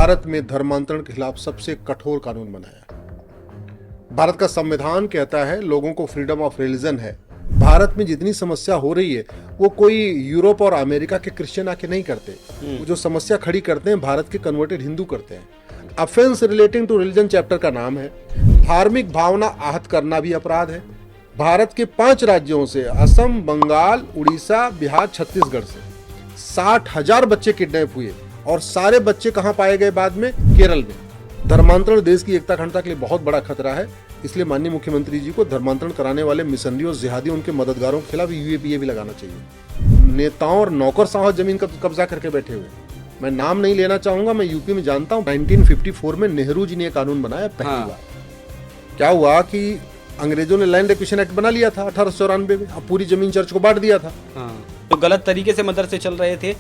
भारत में धर्मांतरण के खिलाफ सबसे कठोर कानून बनाया। भारत का संविधान कहता है लोगों को फ्रीडम ऑफ रिलीजन है। भारत में जितनी समस्या हो रही है वो कोई यूरोप और अमेरिका के क्रिश्चियन आके नहीं करते। वो जो समस्या खड़ी करते हैं भारत के कन्वर्टेड हिंदू करते हैं। Offence relating to religion chapter का नाम है। धार्मिक भावना आहत करना भी अपराध है। भारत के 5 राज्यों से असम, बंगाल, उड़ीसा, बिहार, छत्तीसगढ़ से 60,000 बच्चे किडनैप हुए और सारे बच्चे कहां पाए गए बाद में? केरल में। धर्मांतरण देश की एकता अखंडता के लिए बहुत बड़ा खतरा है। इसलिए माननीय मुख्यमंत्री जी को धर्मांतरण कराने वाले मिशनरी और जिहादी उनके मददगारों के खिलाफ यूएपीए भी लगाना चाहिए। नेताओं और नौकरशाह जमीन कब्जा करके बैठे हुए, मैं नाम नहीं लेना चाहूंगा, मैं यूपी में जानता हूं। 1954 में नेहरू जी ने यह कानून बनाया पहली बार। क्या हुआ कि अंग्रेजों ने लैंड एक्विजिशन एक्ट बना लिया था 1894 में। अब पूरी जमीन चर्च को बांट दिया था। तो गलत तरीके से मदरसे चल रहे थे,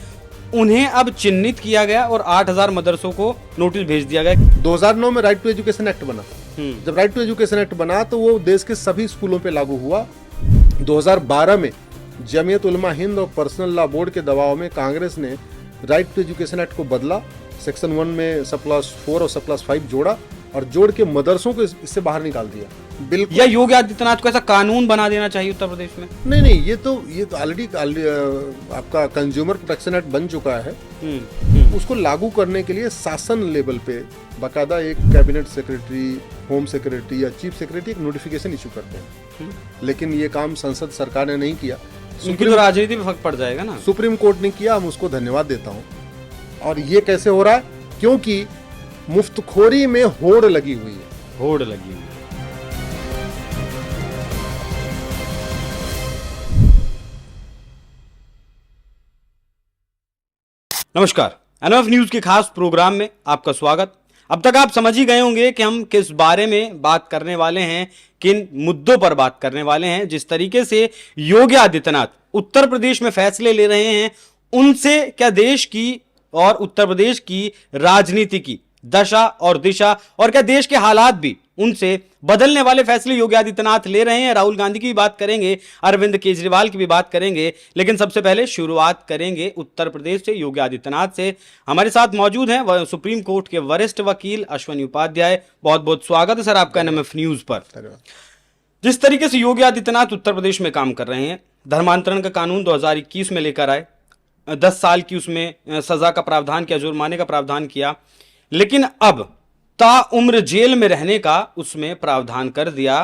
उन्हें अब चिन्हित किया गया और 8,000 मदरसों को नोटिस भेज दिया गया। 2009 में राइट टू एजुकेशन एक्ट बना। जब राइट टू एजुकेशन एक्ट बना तो वो देश के सभी स्कूलों पे लागू हुआ। 2012 में जमीयत उलमा हिंद और पर्सनल लॉ बोर्ड के दबाव में कांग्रेस ने राइट टू एजुकेशन एक्ट को बदला। सेक्शन 1 में +4 और +5 जोड़ा और जोड़ के मदरसों को इससे बाहर निकाल दिया। बिल्कुल। या योगी आदित्यनाथ को ऐसा कानून बना देना चाहिए उत्तर प्रदेश में? नहीं, ये तो ऑलरेडी आपका कंज्यूमर प्रोटेक्शन एक्ट बन चुका है। उसको लागू करने के लिए शासन लेवल पे बाकायदा एक कैबिनेट सेक्रेटरी, होम सेक्रेटरी या चीफ सेक्रेटरी एक नोटिफिकेशन इशू करते हैं। लेकिन ये काम संसद सरकार ने नहीं किया। उनकी तो राजनीति में फर्क पड़ जाएगा ना। सुप्रीम कोर्ट ने किया, हम उसको धन्यवाद देता हूँ। और ये कैसे हो रहा है? क्योंकि मुफ्तखोरी में होड़ लगी हुई है। होड़ लगी हुई है। नमस्कार, एनएफ न्यूज के खास प्रोग्राम में आपका स्वागत। अब तक आप समझ ही गए होंगे कि हम किस बारे में बात करने वाले हैं, किन मुद्दों पर बात करने वाले हैं। जिस तरीके से योगी आदित्यनाथ उत्तर प्रदेश में फैसले ले रहे हैं, उनसे क्या देश की और उत्तर प्रदेश की राजनीति की दशा और दिशा और क्या देश के हालात भी उनसे बदलने वाले फैसले योगी आदित्यनाथ ले रहे हैं। राहुल गांधी की भी बात करेंगे, अरविंद केजरीवाल की भी बात करेंगे, लेकिन सबसे पहले शुरुआत करेंगे उत्तर प्रदेश से, योगी आदित्यनाथ से। हमारे साथ मौजूद हैं सुप्रीम कोर्ट के वरिष्ठ वकील अश्वनी उपाध्याय। बहुत बहुत स्वागत है सर आपका एनएमएफ न्यूज पर। जिस तरीके से योगी आदित्यनाथ उत्तर प्रदेश में काम कर रहे हैं, धर्मांतरण का कानून 2021 में लेकर आए, 10 साल की उसमें सजा का प्रावधान किया, जुर्माने का प्रावधान किया, लेकिन अब ताउम्र जेल में रहने का उसमें प्रावधान कर दिया।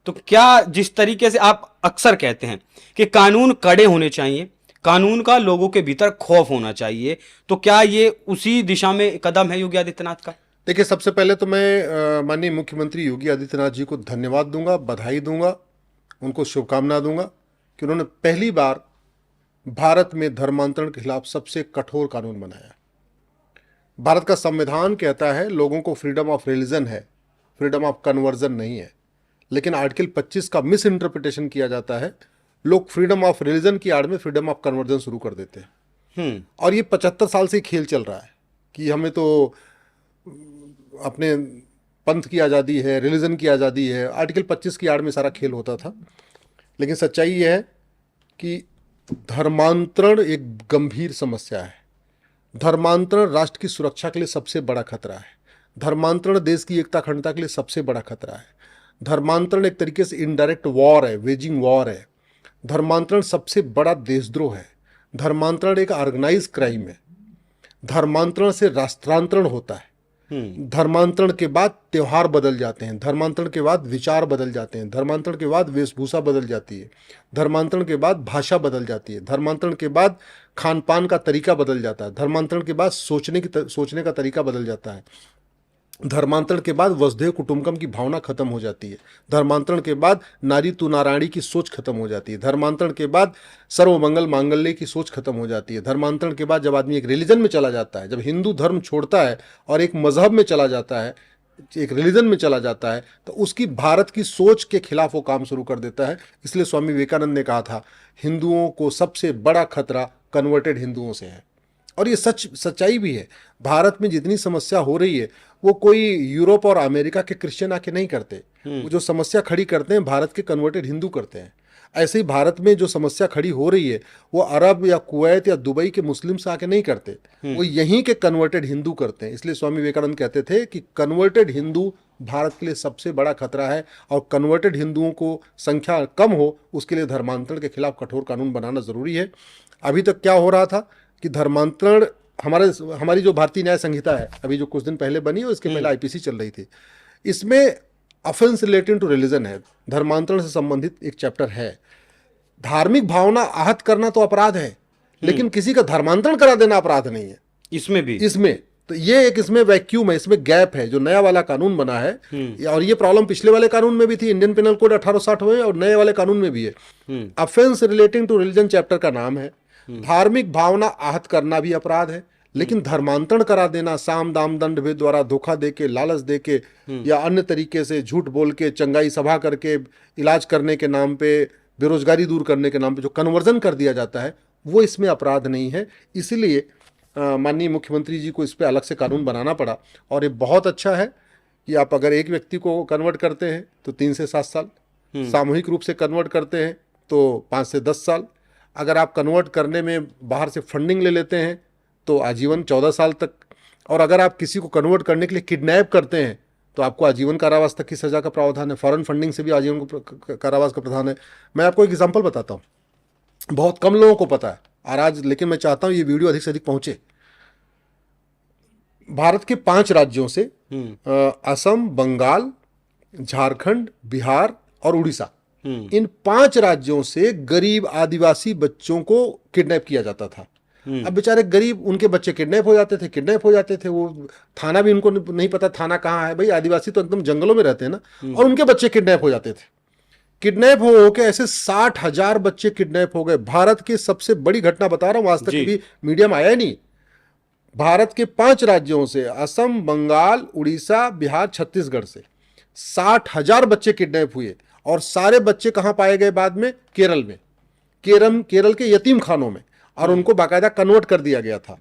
तो क्या जिस तरीके से आप अक्सर कहते हैं कि कानून कड़े होने चाहिए, कानून का लोगों के भीतर खौफ होना चाहिए, तो क्या ये उसी दिशा में कदम है योगी आदित्यनाथ का? देखिए, सबसे पहले तो मैं माननीय मुख्यमंत्री योगी आदित्यनाथ जी को धन्यवाद दूंगा, बधाई दूंगा, उनको शुभकामना दूंगा कि उन्होंने पहली बार भारत में धर्मांतरण के खिलाफ सबसे कठोर कानून बनाया। भारत का संविधान कहता है लोगों को फ्रीडम ऑफ रिलीजन है, फ्रीडम ऑफ कन्वर्जन नहीं है। लेकिन आर्टिकल 25 का मिस इंटरप्रिटेशन किया जाता है। लोग फ्रीडम ऑफ रिलीजन की आड़ में फ्रीडम ऑफ कन्वर्जन शुरू कर देते हैं। और ये 75 साल से खेल चल रहा है कि हमें तो अपने पंथ की आज़ादी है, रिलीजन की आज़ादी है। आर्टिकल 25 की आड़ में सारा खेल होता था। लेकिन सच्चाई ये है कि धर्मांतरण एक गंभीर समस्या है। धर्मांतरण राष्ट्र की सुरक्षा के लिए सबसे बड़ा खतरा है। धर्मांतरण देश की एकता अखंडता के लिए सबसे बड़ा खतरा है। धर्मांतरण एक तरीके से इनडायरेक्ट वॉर है, वेजिंग वॉर है। धर्मांतरण सबसे बड़ा देशद्रोह है। धर्मांतरण एक ऑर्गेनाइज क्राइम है। धर्मांतरण से राष्ट्रांतरण होता है। धर्मांतरण के बाद त्योहार बदल जाते हैं, धर्मांतरण के बाद विचार बदल जाते हैं, धर्मांतरण के बाद वेशभूषा बदल जाती है, धर्मांतरण के बाद भाषा बदल जाती है, धर्मांतरण के बाद खान पान का तरीका बदल जाता है, धर्मांतरण के बाद सोचने का तरीका बदल जाता है, धर्मांतरण के बाद वसुधैव कुटुंबकम की भावना खत्म हो जाती है, धर्मांतरण के बाद नारी तू नारायणी की सोच खत्म हो जाती है, धर्मांतरण के बाद सर्वमंगल मांगल्य की सोच खत्म हो जाती है, धर्मांतरण के बाद जब आदमी एक रिलीजन में चला जाता है, जब हिंदू धर्म छोड़ता है और एक मजहब में चला जाता है, एक रिलीजन में चला जाता है, तो उसकी भारत की सोच के खिलाफ वो काम शुरू कर देता है। इसलिए स्वामी विवेकानंद ने कहा था, हिंदुओं को सबसे बड़ा खतरा कन्वर्टेड हिंदुओं से है। और ये सच्चाई भी है। भारत में जितनी समस्या हो रही है वो कोई यूरोप और अमेरिका के क्रिश्चियन आके नहीं करते। वो जो समस्या खड़ी करते हैं भारत के कन्वर्टेड हिंदू करते हैं। ऐसे ही भारत में जो समस्या खड़ी हो रही है वो अरब या कुवैत या दुबई के मुस्लिम से आके नहीं करते, वो यहीं के कन्वर्टेड हिंदू करते हैं। इसलिए स्वामी विवेकानंद कहते थे कि कन्वर्टेड हिंदू भारत के लिए सबसे बड़ा खतरा है, और कन्वर्टेड हिंदुओं को संख्या कम हो उसके लिए धर्मांतरण के खिलाफ कठोर कानून बनाना जरूरी है। अभी तक क्या हो रहा था कि धर्मांतरण, हमारी जो भारतीय न्याय संहिता है अभी जो कुछ दिन पहले बनी और इसके पहले आईपीसी चल रही थी, इसमें ऑफेंस रिलेटिंग टू रिलीजन है, धर्मांतरण से संबंधित एक चैप्टर है। धार्मिक भावना आहत करना तो अपराध है, लेकिन किसी का धर्मांतरण करा देना अपराध नहीं है। इसमें भी इसमें तो ये एक इसमें वैक्यूम है, इसमें गैप है। जो नया वाला कानून बना है, और ये प्रॉब्लम पिछले वाले कानून में भी थी, इंडियन पिनल कोड 1860 में, और नए वाले कानून में भी है। Offence relating to religion chapter का नाम है। धार्मिक भावना आहत करना भी अपराध है, लेकिन धर्मांतरण करा देना, साम दाम दंड भेद द्वारा धोखा देके, लालच देके या अन्य तरीके से झूठ बोल के, चंगाई सभा करके, इलाज करने के नाम पे, बेरोजगारी दूर करने के नाम पे जो कन्वर्जन कर दिया जाता है, वो इसमें अपराध नहीं है। इसीलिए माननीय मुख्यमंत्री जी को इस पे अलग से कानून बनाना पड़ा। और ये बहुत अच्छा है कि आप अगर एक व्यक्ति को कन्वर्ट करते हैं तो 3 से 7 साल, सामूहिक रूप से कन्वर्ट करते हैं तो 5 से 10 साल, अगर आप कन्वर्ट करने में बाहर से फंडिंग ले लेते हैं तो आजीवन 14 साल तक, और अगर आप किसी को कन्वर्ट करने के लिए किडनैप करते हैं तो आपको आजीवन कारावास तक की सजा का प्रावधान है। फॉरेन फंडिंग से भी आजीवन कारावास का प्रावधान है। मैं आपको एक एग्जांपल बताता हूँ, बहुत कम लोगों को पता है और आज, लेकिन मैं चाहता हूँ ये वीडियो अधिक से अधिक पहुंचे। भारत के 5 राज्यों से असम, बंगाल, झारखंड, बिहार और उड़ीसा, इन 5 राज्यों से गरीब आदिवासी बच्चों को किडनैप किया जाता था। अब बेचारे गरीब, उनके बच्चे किडनैप हो जाते थे, वो थाना भी उनको नहीं पता थाना कहाँ है, भाई आदिवासी तो एकदम जंगलों में रहते हैं ना, और उनके बच्चे किडनैप हो जाते थे। किडनैप हो के ऐसे 60,000 बच्चे किडनैप हो गए। भारत की सबसे बड़ी घटना बता रहा हूं, आज तक कभी मीडिया में आया ही नहीं। भारत के 5 राज्यों से, असम, बंगाल, उड़ीसा, बिहार, छत्तीसगढ़ से 60,000 बच्चे किडनैप हुए, और सारे बच्चे कहां पाए गए बाद में? केरल में, केरल के यतीम खानों में, और उनको बाकायदा कन्वर्ट कर दिया गया था।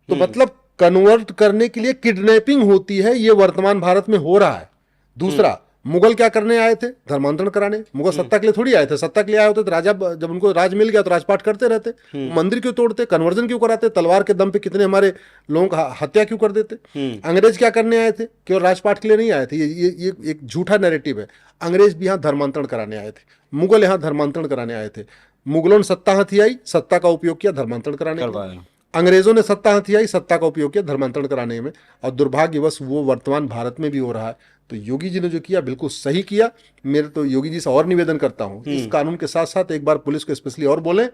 तो मतलब कन्वर्ट करने के लिए किडनैपिंग होती है, ये वर्तमान भारत में हो रहा है। दूसरा, मुगल क्या करने आए थे? धर्मांतरण कराने। मुगल सत्ता के लिए थोड़ी आए थे, सत्ता के लिए आए होते तो राजा, जब उनको राज मिल गया तो राजपाट करते रहते। मंदिर क्यों तोड़ते? कन्वर्जन क्यों कराते? तलवार के दम पे कितने हमारे लोगों का हत्या क्यों कर देते? अंग्रेज क्या करने आए थे? केवल राजपाट के लिए नहीं आए थे। ये एक झूठा नैरेटिव है। अंग्रेज भी यहाँ धर्मांतरण कराने आए थे, मुगल यहाँ धर्मांतरण कराने आए थे। मुगलों ने सत्ता हथियाई, सत्ता का उपयोग किया धर्मांतरण कराने में। अंग्रेजों ने सत्ता हथियाई, सत्ता का उपयोग किया धर्मांतरण कराने में, और दुर्भाग्यवश वो वर्तमान भारत में भी हो रहा है। तो योगी जी ने जो किया बिल्कुल सही किया। मेरे तो योगी जी से और निवेदन करता हूं, इस कानून के साथ साथ एक बार पुलिस को स्पेशली और बोले,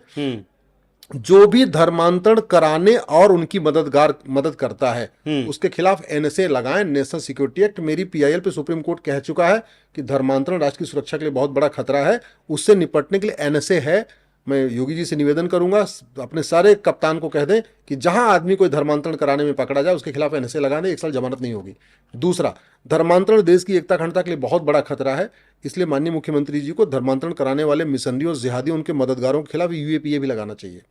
जो भी धर्मांतरण कराने और उनकी मदद करता है उसके खिलाफ एनएसए लगाएं, नेशनल सिक्योरिटी एक्ट। मेरी पीआईएल पे सुप्रीम कोर्ट कह चुका है कि धर्मांतरण राष्ट्र की सुरक्षा के लिए बहुत बड़ा खतरा है, उससे निपटने के लिए एनएसए है। मैं योगी जी से निवेदन करूंगा, अपने सारे कप्तान को कह दें कि जहां आदमी कोई धर्मांतरण कराने में पकड़ा जाए उसके खिलाफ एनएसए लगा दें, 1 साल जमानत नहीं होगी। दूसरा, धर्मांतरण देश की एकता अखंडता के लिए बहुत बड़ा खतरा है, इसलिए माननीय मुख्यमंत्री जी को धर्मांतरण कराने वाले मिशनरियों, जिहादियों, उनके मददगारों के खिलाफ यूएपीए भी लगाना चाहिए।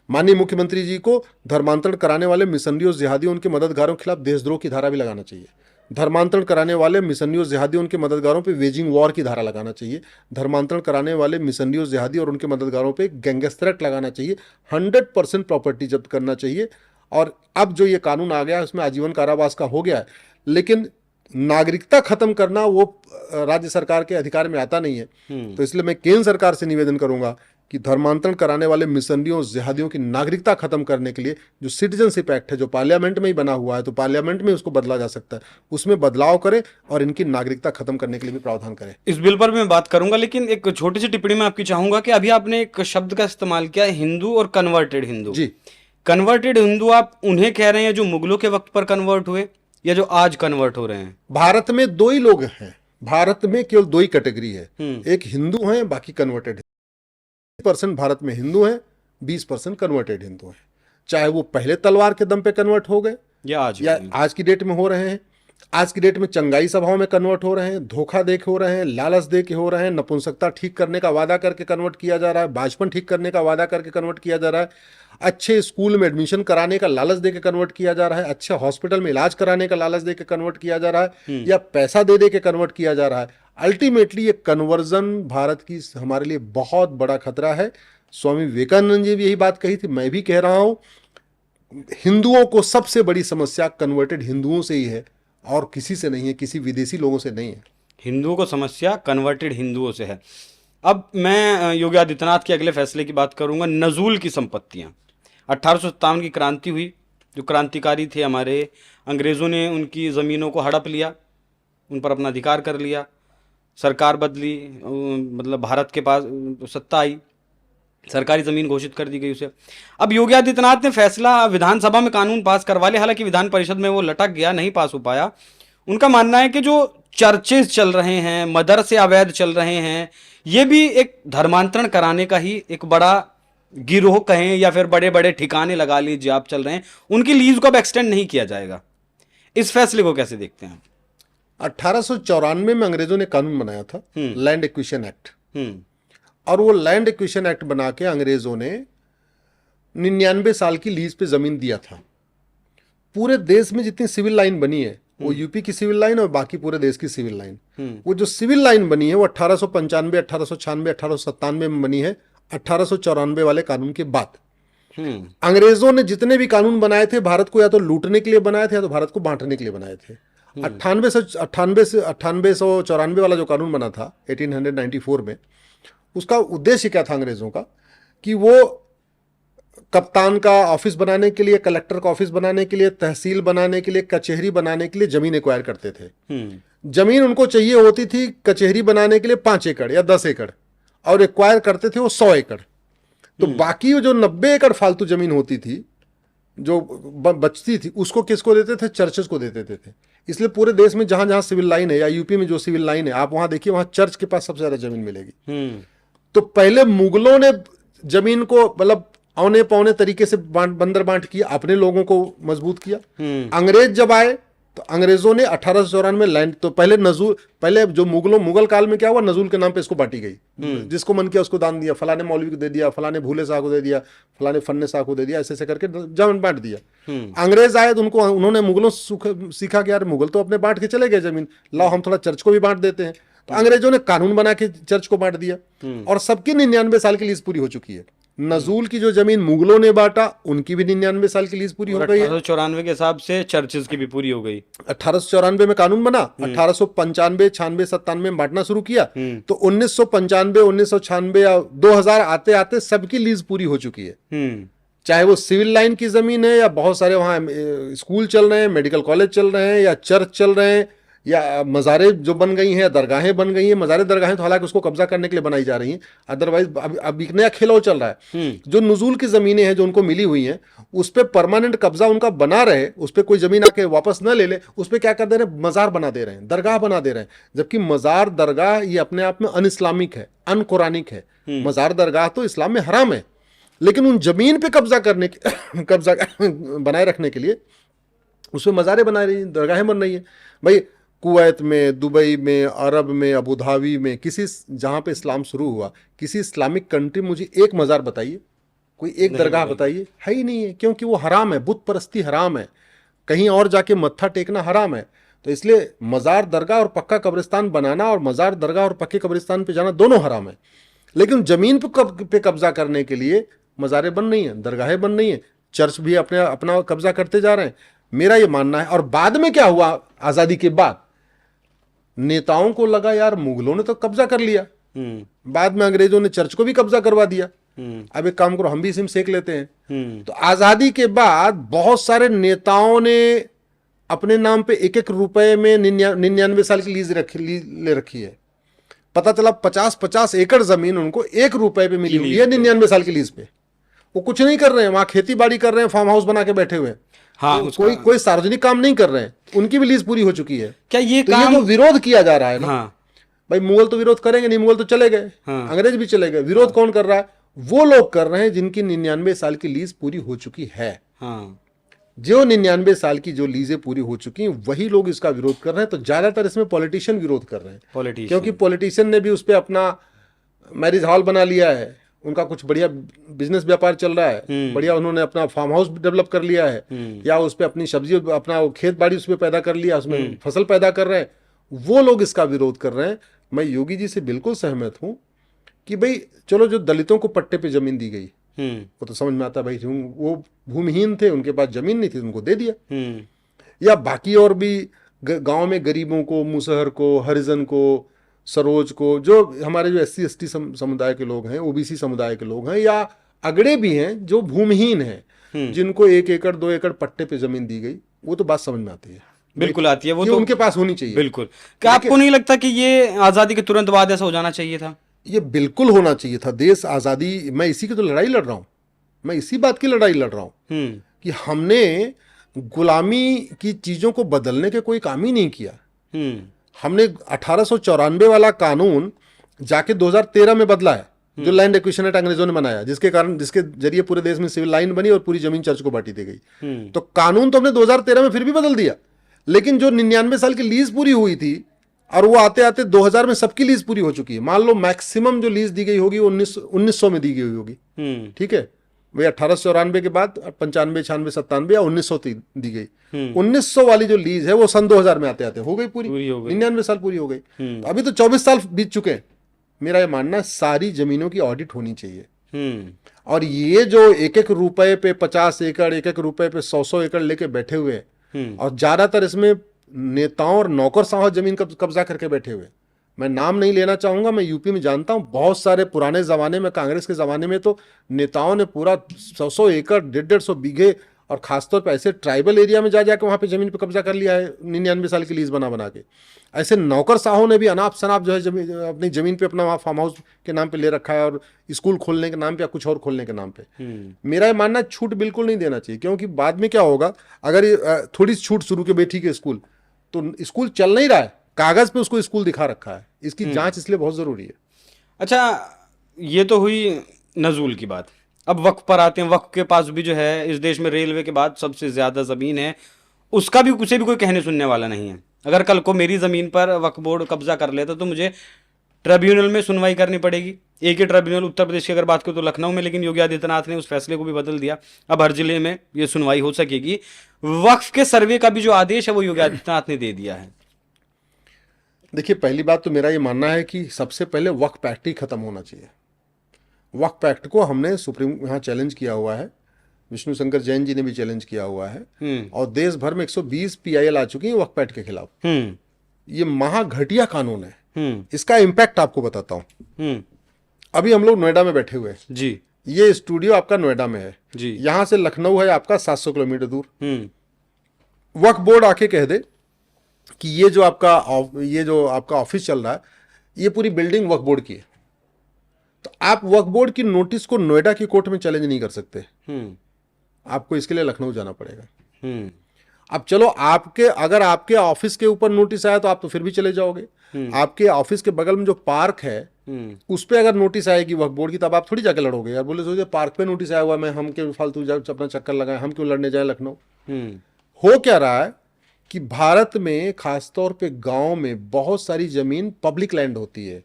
माननीय मुख्यमंत्री जी को धर्मांतरण कराने वाले मिशनरियों, जिहादियों, उनके मददगारों के खिलाफ देशद्रोह की धारा भी लगाना चाहिए। धर्मांतरण कराने वाले मिशनरियों, जिहादियों, उनके मददगारों पे वेजिंग वॉर की धारा लगाना चाहिए। धर्मांतरण कराने वाले मिशनरियों, जिहादी और उनके मददगारों पे गैंगस्टर थ्रेट लगाना चाहिए। 100% प्रॉपर्टी जब्त करना चाहिए। और अब जो ये कानून आ गया है उसमें आजीवन कारावास का हो गया है, लेकिन नागरिकता खत्म करना वो राज्य सरकार के अधिकार में आता नहीं है। तो इसलिए मैं केंद्र सरकार से निवेदन करूंगा कि धर्मांतरण कराने वाले मिशनरियों, जिहादियों की नागरिकता खत्म करने के लिए जो सिटीजनशिप एक्ट है, जो पार्लियामेंट में ही बना हुआ है, तो पार्लियामेंट में उसको बदला जा सकता है, उसमें बदलाव करें और इनकी नागरिकता खत्म करने के लिए भी प्रावधान करें। इस बिल पर मैं बात करूंगा, लेकिन एक छोटी सी टिप्पणी में आपकी चाहूंगा कि अभी आपने एक शब्द का इस्तेमाल किया, हिंदू और कन्वर्टेड हिंदू। जी, कन्वर्टेड हिंदू आप उन्हें कह रहे हैं जो मुगलों के वक्त पर कन्वर्ट हुए, या जो आज कन्वर्ट हो रहे हैं? भारत में 2 ही लोग हैं, भारत में केवल 2 ही कैटेगरी है, एक हिंदू है, बाकी कन्वर्टेड। 20% भारत में हिंदू हैं, 20% कन्वर्टेड हिंदू हैं। चाहे वो पहले तलवार के दम पे कन्वर्ट हो गए या आज की डेट में हो रहे हैं। आज की डेट में चंगाई सभाओं में कन्वर्ट हो रहे हैं, धोखा दे के हो रहे हैं, लालच दे के हो रहे हैं, नपुंसकता ठीक करने का वादा करके कन्वर्ट किया जा रहा है, बाजपन ठीक करने का वादा करके कन्वर्ट किया जा रहा है, अच्छे स्कूल में एडमिशन कराने का लालच दे के कन्वर्ट किया जा रहा है, अच्छे हॉस्पिटल में इलाज कराने का लालच दे के कन्वर्ट किया जा रहा है, या पैसा दे के कन्वर्ट किया जा रहा है। अल्टीमेटली ये कन्वर्जन भारत की हमारे लिए बहुत बड़ा खतरा है। स्वामी विवेकानंद जी भी यही बात कही थी, मैं भी कह रहा हूं, हिंदुओं को सबसे बड़ी समस्या कन्वर्टेड हिंदुओं से ही है और किसी से नहीं है, किसी विदेशी लोगों से नहीं है। हिंदुओं को समस्या कन्वर्टेड हिंदुओं से है। अब मैं योगी आदित्यनाथ के अगले फैसले की बात करूंगा, नजूल की संपत्तियां। 1857 की क्रांति हुई, जो क्रांतिकारी थे हमारे, अंग्रेज़ों ने उनकी ज़मीनों को हड़प लिया, उन पर अपना अधिकार कर लिया, सरकार बदली, मतलब भारत के पास सत्ता आई, सरकारी ज़मीन घोषित कर दी गई उसे। अब योगी आदित्यनाथ ने फैसला विधानसभा में कानून पास करवा लिया, हालांकि विधान परिषद में वो लटक गया, नहीं पास हो पाया। उनका मानना है कि जो चर्चेज चल रहे हैं, मदरसे अवैध चल रहे हैं, ये भी एक धर्मांतरण कराने का ही एक बड़ा गिरोह कहें या फिर बड़े बड़े ठिकाने लगा लीजिए आप चल रहे हैं, उनकी लीज को अब एक्सटेंड नहीं किया जाएगा। इस फैसले को कैसे देखते हैं? 1894 में अंग्रेजों ने कानून बनाया था, लैंड एक्विजिशन एक्ट, और वो लैंड एक्विजिशन एक्ट बना के अंग्रेजों ने 99 साल की लीज पे जमीन दिया था। पूरे देश में जितनी सिविल लाइन बनी है, वो यूपी की सिविल लाइन और बाकी पूरे देश की सिविल लाइन, वो जो सिविल लाइन बनी है वो 1895, 1896, 1897 में बनी है, 1894 वाले कानून के बाद। अंग्रेजों ने जितने भी कानून बनाए थे, भारत को या तो लूटने के लिए बनाए थे या तो भारत को बांटने के लिए बनाए थे। 1894 वाला जो कानून बना था 1894 में, उसका उद्देश्य क्या था अंग्रेजों का, कि वो कप्तान का ऑफिस बनाने के लिए, कलेक्टर का ऑफिस बनाने के लिए, तहसील बनाने के लिए, कचहरी बनाने के लिए जमीन एक्वायर करते थे। जमीन उनको चाहिए होती थी कचहरी बनाने के लिए 5 एकड़ या 10 एकड़, और एक्वायर करते थे वो 100 एकड़। तो बाकी जो 90 एकड़ फालतू जमीन होती थी, जो बचती थी, उसको किसको देते थे? चर्चेस को देते थे। इसलिए पूरे देश में जहां जहां सिविल लाइन है, या यूपी में जो सिविल लाइन है, आप वहां देखिए, वहां चर्च के पास सबसे ज्यादा जमीन मिलेगी। तो पहले मुगलों ने जमीन को मतलब औने पौने तरीके से बंदर बांट किया, अपने लोगों को मजबूत किया। अंग्रेज जब आए तो अंग्रेजों ने 1894 लैंड, तो पहले नजूल, पहले जो मुगल काल में क्या हुआ, नजूल के नाम पे इसको बांटी गई, जिसको मन किया उसको दान दिया, फलाने मौलवी को दे दिया, फलाने भूले शाह को दे दिया, फलाने फन्ने शाह को दे दिया, ऐसे ऐसे करके जमीन बांट दिया। अंग्रेज आए तो उन्होंने मुगलों से सीखा कि यार मुगल तो अपने बांट के चले गए जमीन, लाओ हम थोड़ा चर्च को भी बांट देते हैं। तो अंग्रेजों ने कानून बना के चर्च को बांट दिया, और सबकी 99 साल की लीज पूरी हो चुकी है। नजूल की जो जमीन मुगलों ने बांटा, उनकी भी 99 साल की लीज पूरी हो गई है। 1894 के हिसाब से चर्चेज की भी पूरी हो गई। 1894 में कानून बना, 1895, 96, 97 में बांटना शुरू किया, तो 1995, 1996 या 2000 आते आते सबकी लीज पूरी हो चुकी है। चाहे वो सिविल लाइन की जमीन है, या बहुत सारे वहां स्कूल चल रहे हैं, मेडिकल कॉलेज चल रहे हैं, या चर्च चल रहे हैं, या मज़ारें जो बन गई हैं, दरगाहें बन गई हैं। मज़ारे दरगाहें तो हालांकि उसको कब्जा करने के लिए बनाई जा रही हैं, अदरवाइज अब एक नया खेल और चल रहा है। जो नज़ूल की ज़मीनें हैं जो उनको मिली हुई हैं, उस पर परमानेंट कब्जा उनका बना रहे, उस पर कोई ज़मीन आके वापस न ले ले, उस पर क्या कर दे रहे हैं, मज़ार बना दे रहे हैं, दरगाह बना दे रहे हैं। जबकि मज़ार दरगाह ये अपने आप में अन इस्लामिक है, अन कुरानिक है। मज़ार दरगाह तो इस्लाम में हराम है, लेकिन उन जमीन पे कब्जा करने के कब्जा बनाए रखने के लिए उसमें मज़ारें बना रही हैं, दरगाहें बन रही हैं। भाई कुवैत में, दुबई में, अरब में, अबू धाबी में, किसी जहाँ पे इस्लाम शुरू हुआ, किसी इस्लामिक कंट्री मुझे एक मज़ार बताइए, कोई एक दरगाह बताइए, है ही नहीं है, क्योंकि वो हराम है, बुत परस्ती हराम है, कहीं और जाके मत्था टेकना हराम है। तो इसलिए मज़ार दरगाह और पक्का कब्रिस्तान बनाना और मज़ार दरगाह और पक्के कब्रिस्तान पे जाना दोनों हराम है। लेकिन ज़मीन पे कब्जा करने के लिए मज़ारें बन रही हैं, दरगाहें बन रही हैं, चर्च भी अपना कब्जा करते जा रहे हैं। मेरा ये मानना है। और बाद में क्या हुआ, आज़ादी के बाद नेताओं को लगा यार मुगलों ने तो कब्जा कर लिया, बाद में अंग्रेजों ने चर्च को भी कब्जा करवा दिया, अब एक काम करो हम भी इसी में सेक लेते हैं। तो आज़ादी के बाद बहुत सारे नेताओं ने अपने नाम पे 1-1 रुपए में 99 साल की लीज ले रखी है। पता चला 50-50 एकड़ जमीन उनको 1 रुपए पे मिली हुई है 99 साल की लीज पे। वो कुछ नहीं कर रहे हैं, वहां खेती बाड़ी कर रहे हैं, फार्म हाउस बना के बैठे हुए हैं। हाँ, तो कोई सार्वजनिक काम नहीं कर रहे हैं, उनकी भी लीज पूरी हो चुकी है। क्या ये तो काम ये जो विरोध किया जा रहा है ना, हाँ, भाई मुगल तो विरोध करेंगे नहीं, मुगल तो चले गए, हाँ, अंग्रेज भी चले गए। विरोध कौन कर रहा है? वो लोग कर रहे हैं जिनकी 99 साल की लीज पूरी हो चुकी है। हाँ, जो 99 साल की जो लीजें पूरी हो चुकी हैं वही लोग इसका विरोध कर रहे हैं। तो ज्यादातर इसमें पॉलिटिशियन विरोध कर रहे हैं, क्योंकि पॉलिटिशियन ने भी उस पर अपना मैरिज हॉल बना लिया है, उनका कुछ बढ़िया बिजनेस व्यापार चल रहा है, बढ़िया उन्होंने अपना फार्म हाउस डेवलप कर लिया है, या उस पर अपनी सब्जी, अपना खेत बाड़ी उस पर पैदा कर लिया, उसमें फसल पैदा कर रहे हैं। वो लोग इसका विरोध कर रहे हैं। मैं योगी जी से बिल्कुल सहमत हूं कि भाई चलो, जो दलितों को पट्टे पे जमीन दी गई वो तो समझ में आता है भाई, वो भूमिहीन थे, उनके पास जमीन नहीं थी, उनको दे दिया। या बाकी और भी गांव में गरीबों को, मुसहर को, हरिजन को, सरोज को, जो हमारे जो SC ST समुदाय के लोग हैं, OBC समुदाय के लोग हैं, या अगड़े भी हैं जो भूमिहीन हैं, जिनको 1 एकड़ 2 एकड़ पट्टे पे जमीन दी गई, वो तो बात समझ में आती है, बिल्कुल आती है, वो कि तो उनके पास होनी चाहिए। बिल्कुल। क्या आपको नहीं लगता कि ये आजादी के तुरंत बाद ऐसा हो जाना चाहिए था? ये बिल्कुल होना चाहिए था। देश आज़ादी, मैं इसी की तो लड़ाई लड़ रहा हूँ, मैं इसी बात की लड़ाई लड़ रहा हूँ कि हमने गुलामी की चीज़ों को बदलने के कोई काम ही नहीं किया। हमने 1894 वाला कानून जाके 2013 में बदला है, जो लैंड एक्विजिशन एक्ट अंग्रेजों ने बनाया, जिसके जरिए पूरे देश में सिविल लाइन बनी और पूरी जमीन चर्च को बांटी दी गई। तो कानून तो हमने 2013 में फिर भी बदल दिया, लेकिन जो 99 साल की लीज पूरी हुई थी, और वो आते आते 2000 में सबकी लीज पूरी हो चुकी है। मान लो मैक्सिमम जो लीज दी गई होगी वो 1900 में दी गई होगी, ठीक है, वही 1894 के बाद 95, 96, 97 या 1900 दी गई। 1900 वाली जो लीज है वो सन 2000 में आते आते हो गई पूरी, 99 साल पूरी हो गई। तो अभी तो 24 साल बीत चुके हैं। मेरा ये मानना है सारी जमीनों की ऑडिट होनी चाहिए, और ये जो 1-1 रुपए पे 50 एकड़, 1-1 रुपए पे 100-100 एकड़ लेके बैठे हुए हैं, और ज्यादातर इसमें नेताओं और नौकरशाह जमीन कब्जा करके बैठे हुए। मैं नाम नहीं लेना चाहूंगा, मैं यूपी में जानता हूं, बहुत सारे पुराने जमाने में, कांग्रेस के जमाने में तो नेताओं ने पूरा 100-100 एकड़, 150-150 बीघे, और खासतौर पर ऐसे ट्राइबल एरिया में जाके वहां पे जमीन पे कब्जा कर लिया है 99 साल की लीज बना के। ऐसे नौकरशाहों ने भी अनाप शनाप जो है अपनी जमीन पे अपना वहाँ फार्म हाउस के नाम पे ले रखा है, और स्कूल खोलने के नाम पे या कुछ और खोलने के नाम पे। मेरा ये मानना छूट बिल्कुल नहीं देना चाहिए, क्योंकि बाद में क्या होगा, अगर थोड़ी छूट शुरू के बेटी के स्कूल, तो स्कूल चल नहीं रहा है, कागज पे उसको स्कूल दिखा रखा है, इसकी जांच इसलिए बहुत जरूरी है। अच्छा, ये तो हुई नजूल की बात। अब वक्फ पर आते हैं। वक्फ के पास भी जो है इस देश में रेलवे के बाद सबसे ज्यादा जमीन है, उसका भी उसे भी कोई कहने सुनने वाला नहीं है। अगर कल को मेरी जमीन पर वक्फ बोर्ड कब्जा कर लेता तो मुझे ट्रिब्यूनल में सुनवाई करनी पड़ेगी। एक ही ट्रिब्यूनल उत्तर प्रदेश की अगर बात करें तो लखनऊ में, लेकिन योगी आदित्यनाथ ने उस फैसले को भी बदल दिया, अब हर जिले में ये सुनवाई हो सकेगी। वक्फ के सर्वे का भी जो आदेश है वो योगी आदित्यनाथ ने दे दिया है। देखिए, पहली बात तो मेरा ये मानना है कि सबसे पहले वक्फ एक्ट ही खत्म होना चाहिए। वक्फ एक्ट को हमने सुप्रीम यहाँ चैलेंज किया हुआ है, विष्णु शंकर जैन जी ने भी चैलेंज किया हुआ है, और देश भर में 120 PIL आ चुकी है वक्फ एक्ट के खिलाफ। ये महा घटिया कानून है। इसका इम्पैक्ट आपको बताता हूं। अभी हम लोग नोएडा में बैठे हुए हैं जी, ये स्टूडियो आपका नोएडा में है जी, यहां से लखनऊ है आपका 700 किलोमीटर दूर। वक्फ बोर्ड आके कह दे कि ये जो आपका ऑफिस चल रहा है, ये पूरी बिल्डिंग वक्फ बोर्ड की है, तो आप वक्फ बोर्ड की नोटिस को नोएडा की कोर्ट में चैलेंज नहीं कर सकते। आपको इसके लिए लखनऊ जाना पड़ेगा। अब चलो, अगर आपके ऑफिस के ऊपर नोटिस आया तो आप तो फिर भी चले जाओगे। आपके ऑफिस के बगल में जो पार्क है उस पे अगर नोटिस आएगी वक्फ बोर्ड की, तब आप थोड़ी जाके लड़ोगे। यार बोले सोचे पार्क पे नोटिस आया हुआ, मैं हम क्यों फालतू अपना चक्कर लगाए, हम क्यों लड़ने जाए लखनऊ। हो क्या रहा है कि भारत में खासतौर पे गांव में बहुत सारी जमीन पब्लिक लैंड होती है,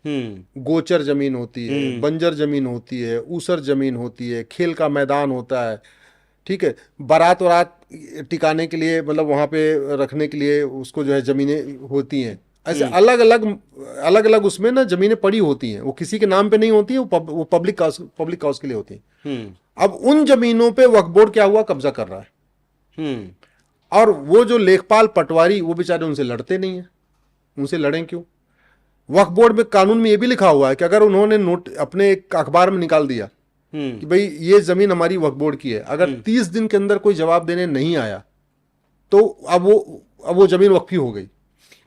गोचर जमीन होती है, बंजर जमीन होती है, ऊसर जमीन होती है, खेल का मैदान होता है, ठीक है, बारात वरात टिकाने के लिए, मतलब वहां पे रखने के लिए उसको जो है जमीनें होती हैं। ऐसे अलग अलग उसमें ना जमीनें पड़ी होती हैं, वो किसी के नाम पे नहीं होती है, वो पब्लिक काउज के लिए होती है। अब उन जमीनों पे वक्फ बोर्ड क्या हुआ, कब्जा कर रहा है। और वो जो लेखपाल पटवारी, वो बेचारे उनसे लड़ते नहीं है। उनसे लड़ें क्यों? वक्फ बोर्ड में कानून में ये भी लिखा हुआ है कि अगर उन्होंने अपने एक अखबार में निकाल दिया कि भाई ये जमीन हमारी वक्फ बोर्ड की है, अगर 30 दिन के अंदर कोई जवाब देने नहीं आया तो अब वो जमीन वक्फी हो गई।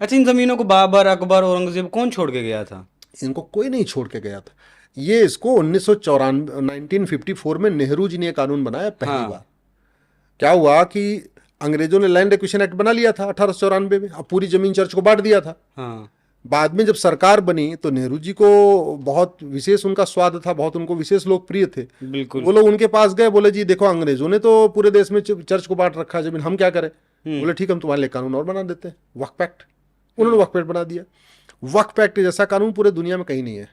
अच्छा, इन जमीनों को बाबर, अकबर, औरंगजेब कौन छोड़ के गया था? इनको कोई नहीं छोड़ के गया था। ये इसको 1954 में नेहरू जी ने कानून बनाया पहली बार। क्या हुआ कि अंग्रेजों ने लैंड एक्विजिशन एक्ट बना लिया था 1894 में, अब पूरी जमीन चर्च को बांट दिया था। बाद में जब सरकार बनी तो नेहरू जी को बहुत विशेष उनका स्वाद था, बहुत उनको विशेष लोकप्रिय थे। बिल्कुल। वो लोग उनके पास गए, बोले जी देखो अंग्रेजों ने तो पूरे देश में चर्च को बांट रखा है जमीन, हम क्या करें? बोले ठीक, हम तुम्हारे लिए कानून और बना देते हैं, वक्फ एक्ट। उन्होंने वक्फ एक्ट बना दिया। वक्फ एक्ट जैसा कानून पूरे दुनिया में कहीं नहीं है।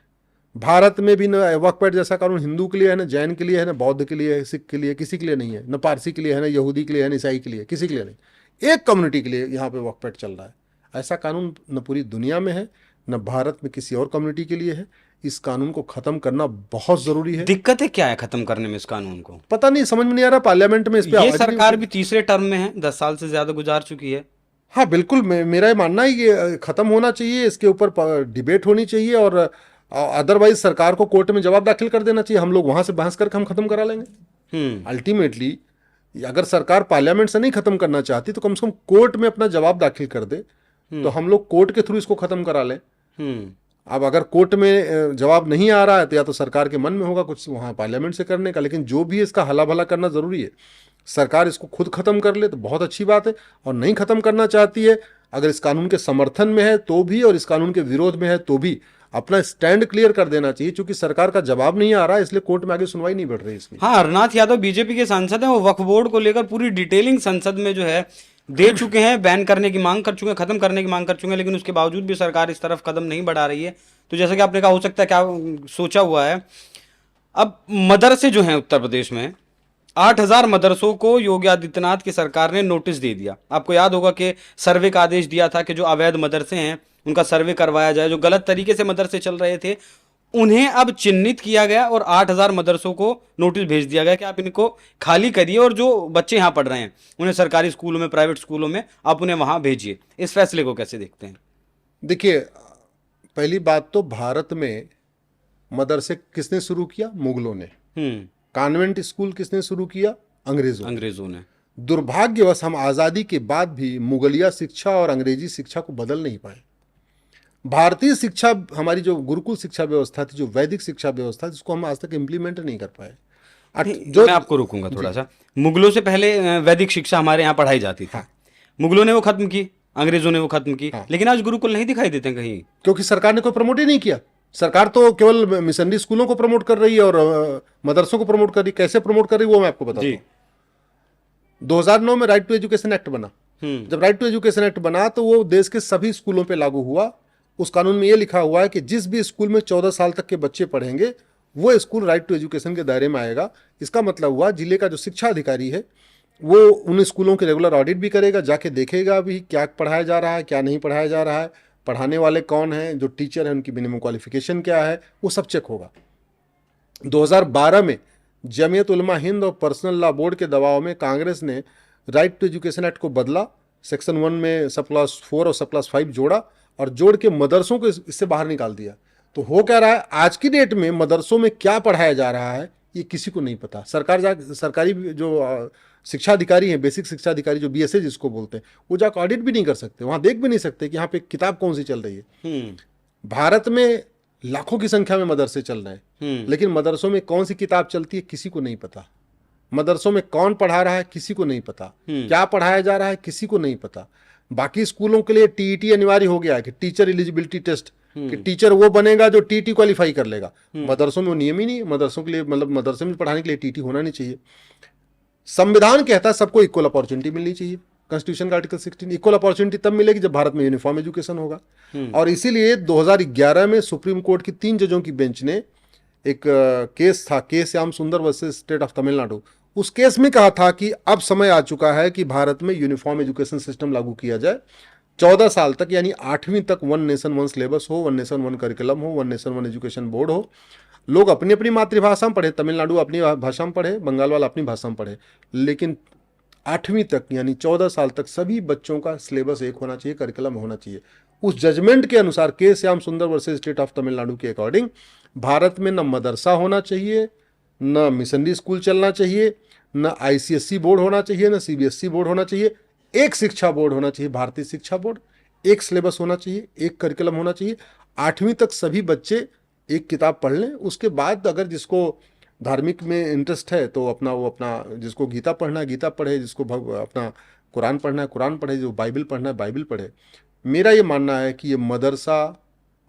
भारत में भी न वक्फ एक्ट जैसा कानून हिंदू के लिए है, ना जैन के लिए है, ना बौद्ध के लिए है, सिख के लिए, किसी के लिए नहीं है, न पारसी के लिए है, ना यहूदी के लिए है, ना ईसाई के लिए, किसी के लिए नहीं। एक कम्युनिटी के लिए यहाँ पे वक्फ एक्ट चल रहा है। ऐसा कानून न पूरी दुनिया में है, न भारत में किसी और कम्युनिटी के लिए है। इस कानून को खत्म करना बहुत जरूरी है। दिक्कतें क्या है खत्म करने में इस कानून को? पता नहीं, समझ में नहीं आ रहा, पार्लियामेंट में इस पे ये आवाज नहीं सरकार उठी। भी तीसरे टर्म में है, 10 साल से ज्यादा गुजार चुकी है। हाँ बिल्कुल, मेरा ये मानना है ये खत्म होना चाहिए, इसके ऊपर डिबेट होनी चाहिए, और अदरवाइज सरकार को कोर्ट में जवाब दाखिल कर देना चाहिए। हम लोग वहां से बहस करके हम खत्म करा लेंगे। अल्टीमेटली अगर सरकार पार्लियामेंट से नहीं खत्म करना चाहती तो कम से कम कोर्ट में अपना जवाब दाखिल कर दे, तो हम लोग कोर्ट के थ्रू इसको खत्म करा लें। अब अगर कोर्ट में जवाब नहीं आ रहा है तो या तो सरकार के मन में होगा कुछ वहाँ पार्लियामेंट से करने का, लेकिन जो भी है इसका हला भला करना जरूरी है। सरकार इसको खुद खत्म कर ले तो बहुत अच्छी बात है, और नहीं खत्म करना चाहती है, अगर इस कानून के समर्थन में है तो भी और इस कानून के विरोध में है तो भी अपना स्टैंड क्लियर कर देना चाहिए। क्योंकि सरकार का जवाब नहीं आ रहा है, इसलिए कोर्ट में आगे सुनवाई नहीं बढ़ रही इसकी। हाँ, हरनाथ यादव बीजेपी के सांसद हैं, वो वक्फ बोर्ड को लेकर पूरी डिटेलिंग संसद में जो है दे चुके हैं, बैन करने की मांग कर चुके हैं, खत्म करने की मांग कर चुके हैं, लेकिन उसके बावजूद भी सरकार इस तरफ कदम नहीं बढ़ा रही है। तो जैसा कि आपने कहा, हो सकता है क्या सोचा हुआ है। अब मदरसे जो हैं उत्तर प्रदेश में, 8,000 मदरसों को योगी आदित्यनाथ की सरकार ने नोटिस दे दिया। आपको याद होगा कि सर्वे का आदेश दिया था कि जो अवैध मदरसे हैं उनका सर्वे करवाया जाए, जो गलत तरीके से मदरसे चल रहे थे उन्हें अब चिन्हित किया गया और 8,000 मदरसों को नोटिस भेज दिया गया कि आप इनको खाली करिए और जो बच्चे यहाँ पढ़ रहे हैं उन्हें सरकारी स्कूलों में, प्राइवेट स्कूलों में आप उन्हें वहाँ भेजिए। इस फैसले को कैसे देखते हैं? देखिए, पहली बात तो भारत में मदरसे किसने शुरू किया? मुगलों ने। कॉन्वेंट स्कूल किसने शुरू किया? अंग्रेजों ने। दुर्भाग्यवश हम आज़ादी के बाद भी मुगलिया शिक्षा और अंग्रेजी शिक्षा को बदल नहीं पाए। भारतीय शिक्षा, हमारी जो गुरुकुल शिक्षा व्यवस्था थी, जो वैदिक शिक्षा व्यवस्था थी, उसको हम आज तक इम्प्लीमेंट नहीं कर पाए। जो मैं आपको रोकूंगा थोड़ा सा, मुगलों से पहले वैदिक शिक्षा हमारे यहाँ पढ़ाई जाती थी। हाँ। मुगलों ने वो खत्म की, अंग्रेजों ने वो खत्म की। हाँ। लेकिन आज गुरुकुल नहीं दिखाई देते कहीं, क्योंकि सरकार ने कोई प्रमोट ही नहीं किया। सरकार तो केवल मिशनरी स्कूलों को प्रमोट कर रही है और मदरसों को प्रमोट कर रही है। कैसे प्रमोट कर रही है वो मैं आपको बताता हूँ। 2009 में राइट टू एजुकेशन एक्ट बना। जब राइट टू एजुकेशन एक्ट बना तो वो देश के सभी स्कूलों पे लागू हुआ। उस कानून में ये लिखा हुआ है कि जिस भी स्कूल में 14 साल तक के बच्चे पढ़ेंगे वो स्कूल राइट टू एजुकेशन के दायरे में आएगा। इसका मतलब हुआ जिले का जो शिक्षा अधिकारी है वो उन स्कूलों के रेगुलर ऑडिट भी करेगा, जाके देखेगा भी क्या पढ़ाया जा रहा है, क्या नहीं पढ़ाया जा रहा है, पढ़ाने वाले कौन हैं, जो टीचर हैं उनकी मिनिमम क्वालिफिकेशन क्या है, वो सब चेक होगा। 2012 में जमीयत उलमा हिंद और पर्सनल लॉ बोर्ड के दबाव में कांग्रेस ने राइट टू एजुकेशन एक्ट को बदला। सेक्शन 1 में सब क्लास 4 और सब क्लास 5 जोड़ा और जोड़ के मदरसों को इससे बाहर निकाल दिया। तो हो क्या रहा है, आज की डेट में मदरसों में क्या पढ़ाया जा रहा है ये किसी को नहीं पता। सरकारी जो शिक्षा अधिकारी हैं, बेसिक शिक्षा अधिकारी जो BSA जिसको बोलते हैं, वो जाकर ऑडिट भी नहीं कर सकते, वहाँ देख भी नहीं सकते कि यहाँ पे किताब कौन सी चल रही है। भारत में लाखों की संख्या में मदरसे चल रहे हैं, लेकिन मदरसों में कौन सी किताब चलती है किसी को नहीं पता। मदरसों में कौन पढ़ा रहा है किसी को नहीं पता, क्या पढ़ाया जा रहा है किसी को नहीं पता। बाकी स्कूलों के लिए TET अनिवार्य हो गया है कि टीचर एलिजिबिलिटी टेस्ट, कि टीचर वो बनेगा जो TET क्वालिफाई कर लेगा। मदरसों में वो नियम ही नहीं है। मदरसों के लिए, मतलब मदरसे में पढ़ाने के लिए TET होना नहीं चाहिए। संविधान कहता है सबको इक्वल अपॉर्चुनिटी मिलनी चाहिए। कॉन्स्टिट्यूशन का आर्टिकल 16, इक्वल अपॉर्चुनिटी तब मिलेगी जब भारत में यूनिफॉर्म एजुकेशन होगा। और इसीलिए 2011 में सुप्रीम कोर्ट की 3 जजों की बेंच ने एक केस था, के श्याम सुंदर वर्सेस स्टेट ऑफ तमिलनाडु, उस केस में कहा था कि अब समय आ चुका है कि भारत में यूनिफॉर्म एजुकेशन सिस्टम लागू किया जाए। 14 साल तक यानी 8वीं तक 1 नेशन 1 सिलेबस हो, 1 नेशन 1 करिकुलम हो, 1 नेशन 1 एजुकेशन बोर्ड हो। लोग अपनी अपनी मातृभाषा में पढ़े, तमिलनाडु अपनी भाषा में पढ़े, बंगाल वाला अपनी भाषा में पढ़े, लेकिन 8वीं तक यानी 14 साल तक सभी बच्चों का सिलेबस एक होना चाहिए, करिकुलम होना चाहिए। उस जजमेंट के अनुसार के श्याम सुंदर वर्सेस स्टेट ऑफ तमिलनाडु के अकॉर्डिंग भारत में न मदरसा होना चाहिए, न मिशनरी स्कूल चलना चाहिए, न ICSE बोर्ड होना चाहिए, न CBSE बोर्ड होना चाहिए। एक शिक्षा बोर्ड होना चाहिए, भारतीय शिक्षा बोर्ड। एक सिलेबस होना चाहिए, एक करिकुलम होना चाहिए। 8वीं तक सभी बच्चे एक किताब पढ़ लें। उसके बाद अगर जिसको धार्मिक में इंटरेस्ट है तो वो अपना जिसको गीता पढ़ना है गीता पढ़े, जिसको अपना कुरान पढ़ना है कुरान पढ़े, जो बाइबल पढ़ना है बाइबल पढ़े। मेरा ये मानना है कि ये मदरसा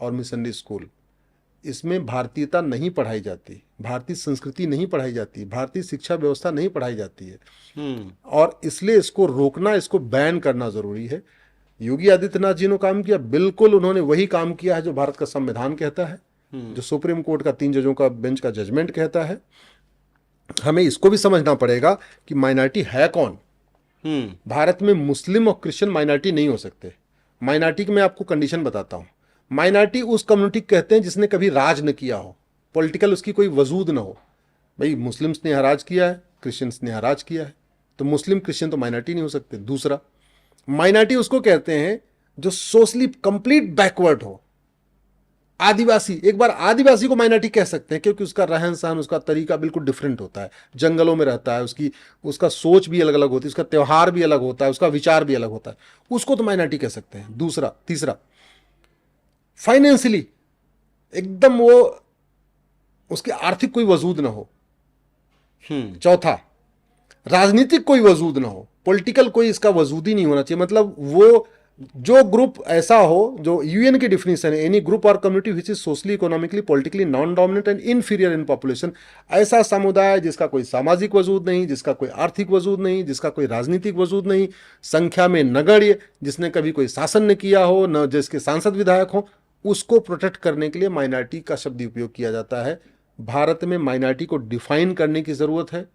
और मिशनरी स्कूल, इसमें भारतीयता नहीं पढ़ाई जाती, भारतीय संस्कृति नहीं पढ़ाई जाती, भारतीय शिक्षा व्यवस्था नहीं पढ़ाई जाती है। और इसलिए इसको रोकना, इसको बैन करना जरूरी है। योगी आदित्यनाथ जी ने काम किया, बिल्कुल उन्होंने वही काम किया है जो भारत का संविधान कहता है, जो सुप्रीम कोर्ट का 3 जजों का बेंच का जजमेंट कहता है। हमें इसको भी समझना पड़ेगा कि माइनॉरिटी है कौन। भारत में मुस्लिम और क्रिश्चियन माइनॉरिटी नहीं हो सकते। माइनॉरिटी की मैं आपको कंडीशन बताता हूँ। माइनॉरिटी उस कम्युनिटी कहते हैं जिसने कभी राज न किया हो, पॉलिटिकल उसकी कोई वजूद ना हो। भाई मुस्लिम्स ने यहाँ राज किया है, क्रिश्चियंस ने यहाँ राज किया है, तो मुस्लिम क्रिश्चियन तो माइनॉरिटी नहीं हो सकते। दूसरा, माइनॉरिटी उसको कहते हैं जो सोशली कंप्लीट बैकवर्ड हो। आदिवासी, एक बार आदिवासी को माइनॉरिटी कह सकते हैं क्योंकि उसका रहन सहन, उसका तरीका बिल्कुल डिफरेंट होता है, जंगलों में रहता है, उसका सोच भी अलग अलग होती है, उसका त्यौहार भी अलग होता है, उसका विचार भी अलग होता है, उसको तो माइनॉरिटी कह सकते हैं। दूसरा, तीसरा, फाइनेंशियली एकदम वो उसकी आर्थिक कोई वजूद ना हो। चौथा, राजनीतिक कोई वजूद ना हो, पॉलिटिकल कोई इसका वजूद ही नहीं होना चाहिए। मतलब वो जो ग्रुप ऐसा हो, जो यूएन की डिफिनेशन है, एनी ग्रुप और community which is socially, economically, politically non dominant and inferior in population, ऐसा समुदाय जिसका कोई सामाजिक वजूद नहीं, जिसका कोई आर्थिक वजूद नहीं, जिसका कोई राजनीतिक वजूद नहीं, संख्या में नगण्य, जिसने कभी कोई शासन न किया हो, न जिसके सांसद विधायक हो, उसको प्रोटेक्ट करने के लिए माइनॉरिटी का शब्द उपयोग किया जाता है। भारत में माइनॉरिटी को डिफाइन करने की जरूरत है,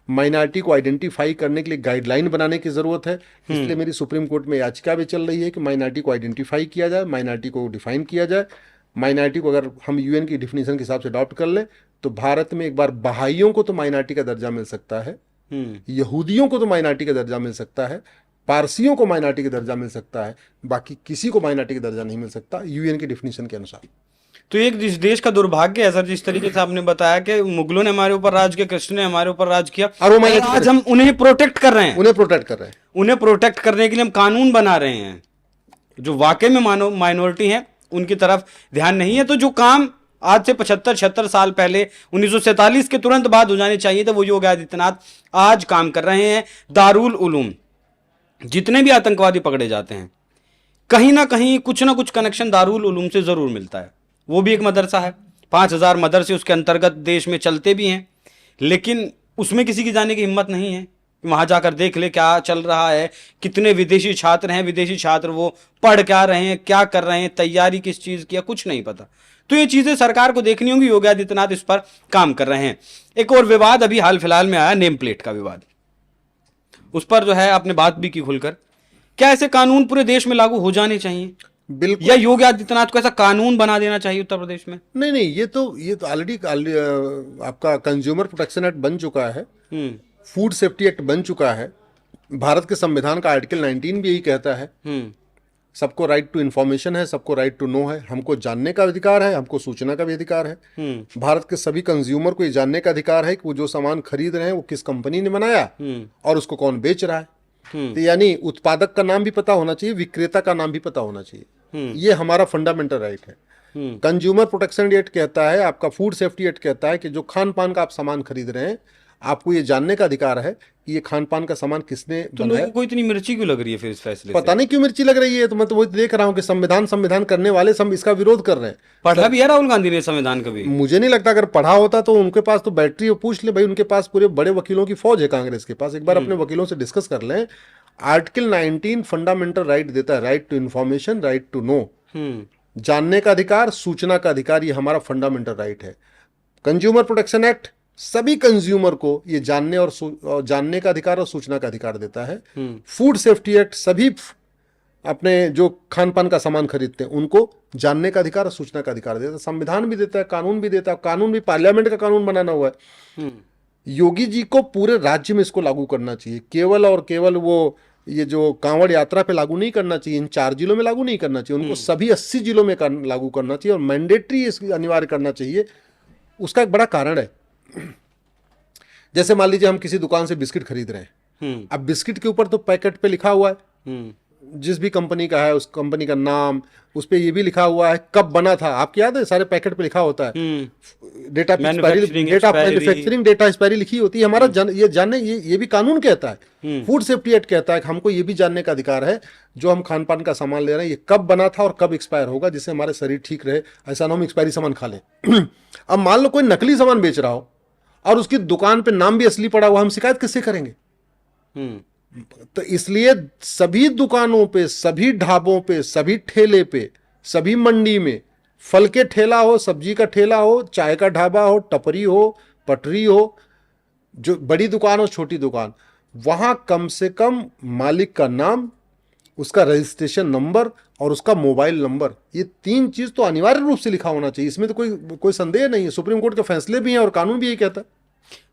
माइनॉरिटी को आइडेंटिफाई करने के लिए गाइडलाइन बनाने की जरूरत है। इसलिए मेरी सुप्रीम कोर्ट में याचिका भी चल रही है कि माइनॉरिटी को आइडेंटिफाई किया जाए, माइनॉरिटी को डिफाइन किया जाए। माइनॉरिटी को अगर हम यूएन की डिफिनेशन के हिसाब से अडॉप्ट कर लें तो भारत में एक बार बहाइयों को तो माइनॉरिटी का दर्जा मिल सकता है, यहूदियों को तो माइनॉरिटी का दर्जा मिल सकता है, पारसियों को माइनॉरिटी का दर्जा मिल सकता है, बाकी किसी को माइनॉरिटी का दर्जा नहीं मिल सकता यूएन की डिफिनेशन के अनुसार। तो एक इस देश का दुर्भाग्य है सर, जिस तरीके से आपने बताया कि मुगलों ने हमारे ऊपर राज किया, कृष्ण ने हमारे ऊपर राज किया, और वो आज हम उन्हें प्रोटेक्ट कर रहे हैं, उन्हें प्रोटेक्ट कर रहे हैं। उन्हें प्रोटेक्ट करने के लिए हम कानून बना रहे हैं। जो वाकई में माइनॉरिटी है उनकी तरफ ध्यान नहीं है। तो जो काम आज से 75-76 साल पहले 1947 के तुरंत बाद हो जाने चाहिए थे, वो योगी आदित्यनाथ आज काम कर रहे हैं। दारुल उलूम, जितने भी आतंकवादी पकड़े जाते हैं, कहीं ना कहीं कुछ ना कुछ कनेक्शन दारुल उलूम से जरूर मिलता है। वो भी एक मदरसा है, 5000 मदरसे उसके अंतर्गत देश में चलते भी हैं, लेकिन उसमें किसी की जाने की हिम्मत नहीं है। वहां जाकर देख ले क्या चल रहा है, कितने विदेशी छात्र हैं, विदेशी छात्र वो पढ़ क्या रहे हैं, क्या कर रहे हैं, तैयारी किस चीज की, कुछ नहीं पता। तो ये चीजें सरकार को देखनी होंगी। योगी आदित्यनाथ इस पर काम कर रहे हैं। एक और विवाद अभी हाल फिलहाल में आया, नेम प्लेट का विवाद। उस पर जो है आपने बात भी की खुलकर। क्या ऐसे कानून पूरे देश में लागू हो जाने चाहिए, बिल्कुल, या योगी आदित्यनाथ को ऐसा कानून बना देना चाहिए उत्तर प्रदेश में? नहीं, ये तो ऑलरेडी आपका कंज्यूमर प्रोटेक्शन एक्ट बन चुका है, फूड सेफ्टी एक्ट बन चुका है। भारत के संविधान का आर्टिकल 19 भी यही कहता है, सबको राइट टू इन्फॉर्मेशन है, सबको राइट टू नो है, हमको जानने का अधिकार है, हमको सूचना का भी अधिकार है। भारत के सभी कंज्यूमर को ये जानने का अधिकार है कि वो जो सामान खरीद रहे हैं वो किस कंपनी ने बनाया और उसको कौन बेच रहा है। तो यानी उत्पादक का नाम भी पता होना चाहिए, विक्रेता का नाम भी पता होना चाहिए। ये हमारा फंडामेंटल राइट है। कंज्यूमर प्रोटेक्शन एक्ट कहता है, आपका फूड सेफ्टी एक्ट कहता है कि जो खान पान का आप सामान खरीद रहे हैं, आपको ये जानने का अधिकार है कि ये खान पान का सामान किसने तो बनाया। लोगों को इतनी मिर्ची क्यों लग रही है फिर इस फैसले पता नहीं क्यों मिर्ची लग रही है। तो मैं तो वही देख रहा हूँ कि संविधान करने वाले सब इसका विरोध कर रहे हैं। पढ़ा भी है राहुल गांधी ने संविधान कभी? मुझे नहीं लगता, अगर पढ़ा होता तो उनके पास तो बैटरी हो, पूछ ले भाई, उनके पास पूरे बड़े वकीलों की फौज है कांग्रेस के पास। एक बार अपने वकीलों से डिस्कस कर लें। आर्टिकल 19 फंडामेंटल राइट देता है, right to information, right to know, जानने का अधिकार, सूचना का अधिकार, ये हमारा फंडामेंटल राइट है। कंज्यूमर प्रोटेक्शन एक्ट सभी कंज्यूमर को ये जानने और जानने का अधिकार और सूचना का अधिकार देता है। फूड सेफ्टी एक्ट सभी अपने जो खान पान का सामान खरीदते हैं उनको जानने का अधिकार और सूचना का अधिकार देता है। संविधान भी देता है, कानून भी देता है, कानून भी पार्लियामेंट का कानून बनाना हुआ है। योगी जी को पूरे राज्य में इसको लागू करना चाहिए, केवल और केवल वो ये जो कांवड़ यात्रा पे लागू नहीं करना चाहिए, इन 4 जिलों में लागू नहीं करना चाहिए, उनको सभी 80 जिलों में लागू करना चाहिए और मैंडेटरी अनिवार्य करना चाहिए। उसका एक बड़ा कारण है, जैसे मान लीजिए हम किसी दुकान से बिस्किट खरीद रहे हैं, अब बिस्किट के ऊपर तो पैकेट पे लिखा हुआ है जिस भी कंपनी का है उस कंपनी का नाम, उस पे ये भी लिखा हुआ है कब बना था, आपको याद है सारे पैकेट पे लिखा होता है, डेटा मैन्युफैक्चरिंग डेटा एक्सपायरी लिखी होती है। हमारा ये जानने ये भी कानून कहता है, फूड सेफ्टी एक्ट कहता है कि हमको ये भी जानने का अधिकार है जो हम खान पान का सामान ले रहे हैं ये कब बना था और कब एक्सपायर होगा, जिससे हमारे शरीर ठीक रहे, ऐसा ना हम एक्सपायरी सामान खा लें। अब मान लो कोई नकली सामान बेच रहा हो और उसकी दुकान पे नाम भी असली पड़ा हुआ, हम शिकायत किससे करेंगे? तो इसलिए सभी दुकानों पे, सभी ढाबों पे, सभी ठेले पे, सभी मंडी में, फल के ठेला हो, सब्जी का ठेला हो, चाय का ढाबा हो, टपरी हो, पटरी हो, जो बड़ी दुकान हो छोटी दुकान, वहां कम से कम मालिक का नाम, उसका रजिस्ट्रेशन नंबर और उसका मोबाइल नंबर, ये 3 चीज तो अनिवार्य रूप से लिखा होना चाहिए। इसमें तो कोई संदेह नहीं है। सुप्रीम कोर्ट के फैसले भी हैं और कानून भी यही कहता है।